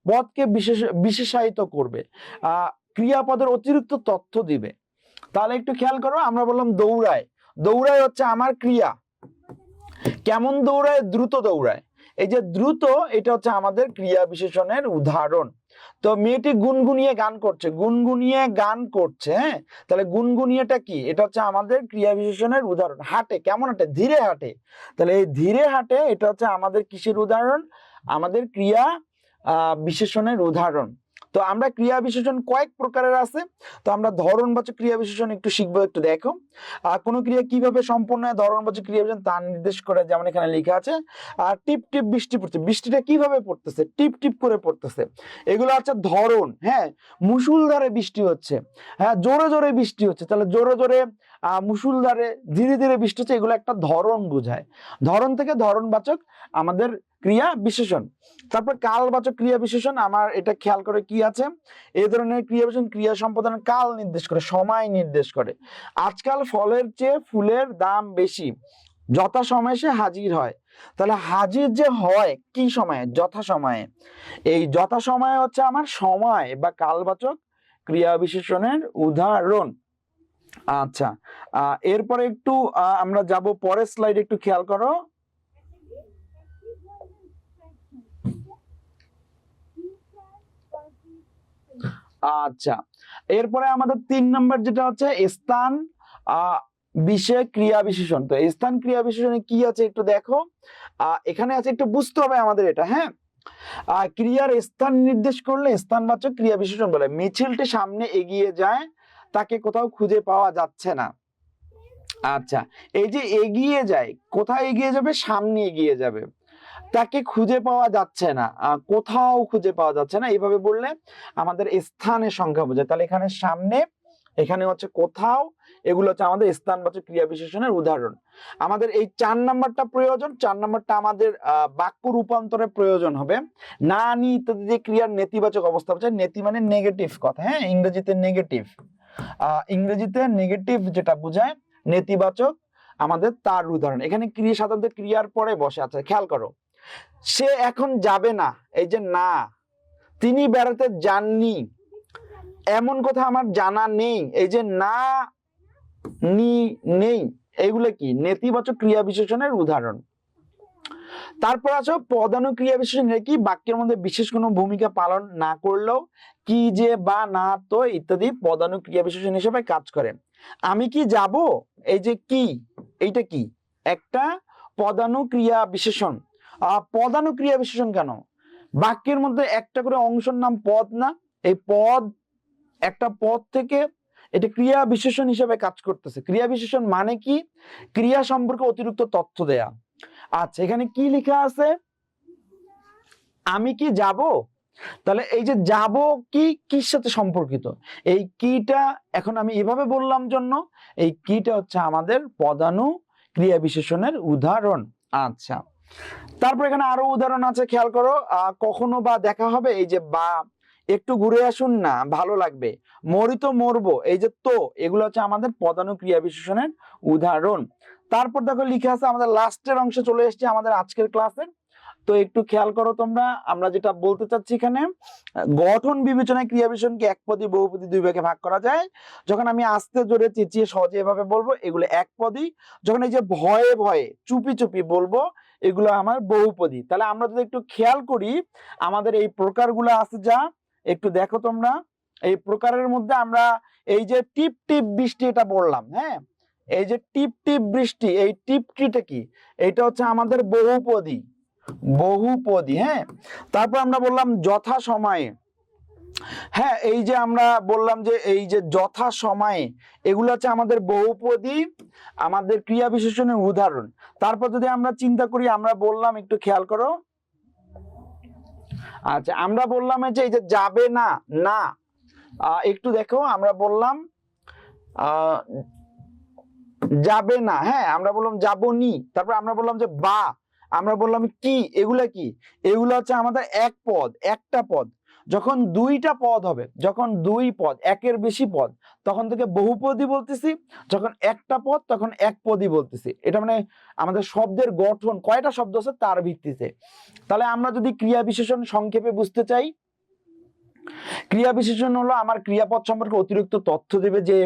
পদকে বিশেষায়িত করবে, ক্রিয়াপদের অতিরিক্ত তথ্য দিবে। তাহলে একটু খেয়াল করো, আমরা বললাম দৌড়ায়, দৌড়ায় হচ্ছে আমার ক্রিয়া। কেমন দৌড়ায়? দ্রুত দৌড়ায়। এই যে দ্রুত, এটা হচ্ছে আমাদের ক্রিয়া বিশেষণের উদাহরণ। তো মেয়েটি গুনগুনিয়ে গান করছে, গুনগুনিয়ে গান করছে, হ্যাঁ তাহলে গুনগুনিয়েটা কি? এটা হচ্ছে আমাদের ক্রিয়া বিশেষণের উদাহরণ। হাঁটে, কেমন হাঁটে? ধীরে হাঁটে। তাহলে এই ধীরে হাঁটে এটা হচ্ছে আমাদের কিসের উদাহরণ? আমাদের ক্রিয়া বিশেষণের উদাহরণ। তো আমরা ক্রিয়া বিশেষণ কয়েক প্রকারের আছে, তো আমরা ধরনবাচক ক্রিয়া বিশেষণ একটু শিখবো। একটু দেখো কোন ক্রিয়া কিভাবে সম্পন্ন হয়, ধরনবাচক ক্রিয়া বিশেষণ তা নির্দেশ করে। যেমন এখানে লেখা আছে টিপ টিপ বৃষ্টি পড়ছে, বৃষ্টিটা কিভাবে পড়তেছে? টিপ টিপ করে পড়তেছে। এগুলো হচ্ছে ধরন। হ্যাঁ, মুষলধারে বৃষ্টি হচ্ছে, হ্যাঁ জোরে জোরে বৃষ্টি হচ্ছে, তাহলে জোরে জোরে মুষলধারে, ধীরে ধীরে বৃষ্টি হচ্ছে, এগুলো একটা ধরন বোঝায়। ধরন থেকে ধরনবাচক আমাদের ক্রিয়া বিশেষণ। তারপর কালবাচক ক্রিয়া বিশেষণ, আমার এটা খেয়াল করে কি আছে, এই ধরনের ক্রিয়া বিশেষণ ক্রিয়া সম্পাদনের কাল নির্দেশ করে, সময় নির্দেশ করে। আজকাল ফলের চেয়ে ফুলের দাম বেশি, যথা সময়ে সে হাজির হয়। তাহলে হাজির যে হয় কি সময়ে? যথা সময়ে। এই যথা সময়ে হচ্ছে আমার সময় বা কালবাচক ক্রিয়া বিশেষণের উদাহরণ। আচ্ছা, এরপরে একটু আমরা যাব পরের স্লাইড, একটু খেয়াল করো। আচ্ছা, এরপরে আমাদের 3 নম্বর যেটা হচ্ছে স্থান বিষয় ক্রিয়া বিশেষণ। তো স্থান ক্রিয়া বিশেষণে কি আছে একটু দেখো, এখানে আছে, একটু বুঝতে হবে আমাদের এটা। হ্যাঁ, ক্রিয়ার স্থান নির্দেশ করলে স্থানবাচক ক্রিয়া বিশেষণ বলে। মিছিলটি সামনে এগিয়ে যায়, তাকে কোথাও খুঁজে পাওয়া যাচ্ছে না। আচ্ছা, এই যে এগিয়ে যায়, কোথায় এগিয়ে যাবে? সামনে এগিয়ে যাবে। তাকে খুঁজে পাওয়া যাচ্ছে না, কোথাও খুঁজে পাওয়া যাচ্ছে না, এইভাবে বললে আমাদের স্থানের সংখ্যা বোঝায়। তাহলে এখানে সামনে, এখানে হচ্ছে কোথাও, এগুলো হচ্ছে আমাদের স্থানবাচক ক্রিয়া বিশেষণের উদাহরণ। আমাদের এই 4 নাম্বারটা প্রয়োজন। 4 নাম্বারটা আমাদের বাক্য রূপান্তরে প্রয়োজন হবে। না নি ইত্যাদি যে ক্রিয়ার নেতিবাচক অবস্থা বোঝায়। নেতি মানে নেগেটিভ কথা, হ্যাঁ, ইংরেজিতে নেগেটিভ। ইংরেজিতে নেগেটিভ যেটা বোঝায় নেতিবাচক, আমাদের তার উদাহরণ। এখানে ক্রিয়া সাধারণত ক্রিয়ার পরে বসে আছে, খেয়াল করো। সে এখন যাবে না, এই যে না। তিনি বেড়াতে যাননি, এমন কথা আমার জানা নেই, এই যে না নি নেই, এগুলো কি? নেতিবাচক ক্রিয়া বিশেষণের উদাহরণ। তারপর আছে পদানুক্রিয়া বিশেষণ, কি? বাক্যের মধ্যে বিশেষ কোনো ভূমিকা পালন না করলেও কি, যে, বা, না, তো ইত্যাদি পদানুক্রিয়া বিশেষণ হিসেবে কাজ করে। আমি কি যাব, এই যে কি, এইটা কি? একটা পদানুক্রিয়া বিশেষণ। পদানুক্রিয়া বিশেষণ কেন? বাক্যের মধ্যে একটা করে অংশের নাম পদ না? এই পদ, একটা পদ থেকে এটা ক্রিয়া বিশেষণ হিসেবে কাজ করতেছে। ক্রিয়া বিশেষণ মানে কি? ক্রিয়া সম্পর্কে অতিরিক্ত তথ্য দেয়া। আচ্ছা, এখানে কি লেখা আছে? আমি কি যাব? তাহলে এই যে যাব, কি কির সাথে সম্পর্কিত? এই কিটা এখন আমি এভাবে বললাম জন্য, এই কিটা হচ্ছে আমাদের পদানু ক্রিয়া বিশেষণের উদাহরণ। আচ্ছা, তারপর এখানে আরো উদাহরণ আছে, খেয়াল করো। কখনো বা দেখা হবে, এই যে বা, একটু ঘুরে আসুন না, ভালো লাগবে, মরি তো মরবো, এই যে তো, এগুলো হচ্ছে আমাদের পদানু ক্রিয়া বিশেষণের উদাহরণ। তারপর দেখো লিখে আছে, আমাদের লাস্টের অংশে চলে এসেছে আমাদের আজকের ক্লাসের। তো একটু খেয়াল করো তোমরা, আমরা যেটা বলতে চাচ্ছি এখানে, গঠন বিবেচনায় ক্রিয়া বিশেষণকে একপদী, বহুপদী, দুই ভাগে ভাগ করা যায়। যখন আমি আস্তে জোরে চেঁচিয়ে সহজে এভাবে বলবো, এগুলো একপদী। যখন এই যে ভয়ে ভয়ে চুপি চুপি বলবো, এগুলো আমার বহুপদী। তাহলে আমরা যদি একটু খেয়াল করি, আমাদের এই প্রকারগুলো আছে যা, একটু দেখো তোমরা। এই প্রকারের মধ্যে আমরা এই যে টিপ টিপ বৃষ্টি, এটা বললাম। হ্যাঁ, এই যে টিপ টিপ বৃষ্টি, এই টিপ টিটা কি? এটা হচ্ছে আমাদের বহুপদী, বহুপদী। হ্যাঁ, তারপর আমরা বললাম যথা সময়ে। হ্যাঁ, এই যে আমরা বললাম যে এই যে যথা সময়ে, এগুলো হচ্ছে আমাদের বহুপদী, আমাদের ক্রিয়া বিশেষণের উদাহরণ। তারপর যদি আমরা চিন্তা করি, আমরা বললাম, একটু খেয়াল করো। আচ্ছা, আমরা বললাম যে এই যে যাবে না, না, একটু দেখো, আমরা বললাম যাবে না। হ্যাঁ, আমরা বললাম যাবনি। তারপর আমরা বললাম যে বা, আমরা বললাম কি, এগুলা কি? এগুলো হচ্ছে আমাদের এক পদ, একটা পদ। যখন দুইটা পদ হবে, যখন দুই পদ, একের বেশি পদ, তখন থেকে বহুপদী বলতেছি। যখন একটা পদ, তখন একপদী বলতেছি। এটা মানে আমাদের শব্দের গঠন, কয়টা শব্দ আছে তার ভিত্তিতে। তাহলে আমরা যদি ক্রিয়া বিশেষণ সংক্ষেপে বুঝতে চাই, ক্রিয়া বিশেষণ হলো আমার ক্রিয়াপদ সম্পর্কে অতিরিক্ত তথ্য দেবে যে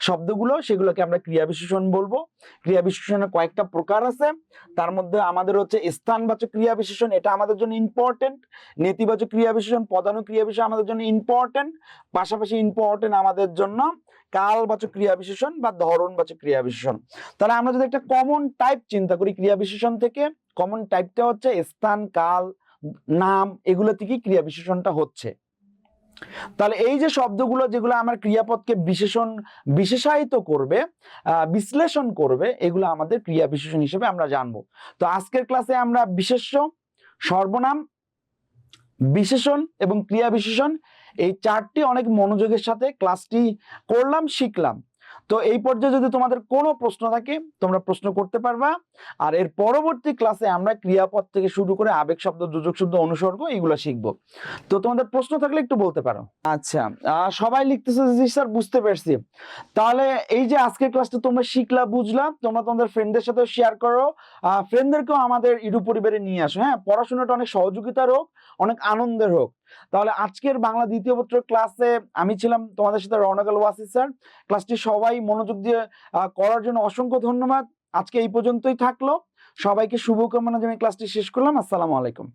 শব্দগুলো, সেগুলোকে আমরা ক্রিয়া বিশেষণ বলবো। ক্রিয়া বিশেষণের কয়েকটা প্রকার আছে, তার মধ্যে আমাদের হচ্ছে স্থানবাচক ক্রিয়া বিশেষণ, এটা আমাদের জন্য ইম্পর্টেন্ট। নেতিবাচক ক্রিয়া বিশেষণ, পদানু ক্রিয়া বিশেষণ আমাদের জন্য ইম্পর্টেন্ট। পাশাপাশি ইম্পর্টেন্ট আমাদের জন্য কালবাচক ক্রিয়া বিশেষণ বা ধরনবাচক ক্রিয়া বিশেষণ। তাহলে আমরা যদি একটা কমন টাইপ চিন্তা করি ক্রিয়া বিশেষণ থেকে, কমন টাইপটা হচ্ছে স্থান, কাল, নাম, এগুলো থেকে ক্রিয়া বিশেষণটা হচ্ছে। তাহলে এই যে শব্দগুলো, যেগুলো আমার ক্রিয়াপদকে বিশেষায়িত করবে, বিশ্লেষণ করবে, এগুলো আমাদের ক্রিয়া বিশেষণ হিসেবে আমরা জানবো। তো আজকের ক্লাসে আমরা বিশেষ্য, সর্বনাম, বিশেষণ এবং ক্রিয়া বিশেষণ, এই চারটি অনেক মনোযোগের সাথে ক্লাসটি করলাম, শিখলাম। তো এই পর্যায়ে যদি তোমাদের কোনো প্রশ্ন থাকে, তোমরা প্রশ্ন করতে পারবা। আর এর পরবর্তী ক্লাসে আমরা ক্রিয়াপদ থেকে শুরু করে আবেগ শব্দ, যোজক শব্দ, অনুসর্গ, এগুলো শিখবো। তো তোমাদের প্রশ্ন থাকলে একটু বলতে পারো। আচ্ছা, সবাই লিখতেছে জি স্যার, বুঝতে পারছি। তাহলে এই যে আজকের ক্লাসটা তোমরা শিখলা, বুঝলা, তোমরা তোমাদের ফ্রেন্ডদের সাথে শেয়ার করো, ফ্রেন্ডদেরকেও আমাদের ইডু পরিবারে নিয়ে আসো। হ্যাঁ, পড়াশোনাটা অনেক সহযোগিতার হোক, অনেক আনন্দের হোক। তাহলে আজকের বাংলা দ্বিতীয় পত্র ক্লাসে আমি ছিলাম তোমাদের সাথে রওনাকাল ওয়াসি স্যার। ক্লাসটি সবাই মনোযোগ দিয়ে করার জন্য অসংখ্য ধন্যবাদ। আজকে এই পর্যন্তই থাকলো। সবাইকে শুভকামনা জানিয়ে ক্লাসটি শেষ করলাম। আসসালামু আলাইকুম।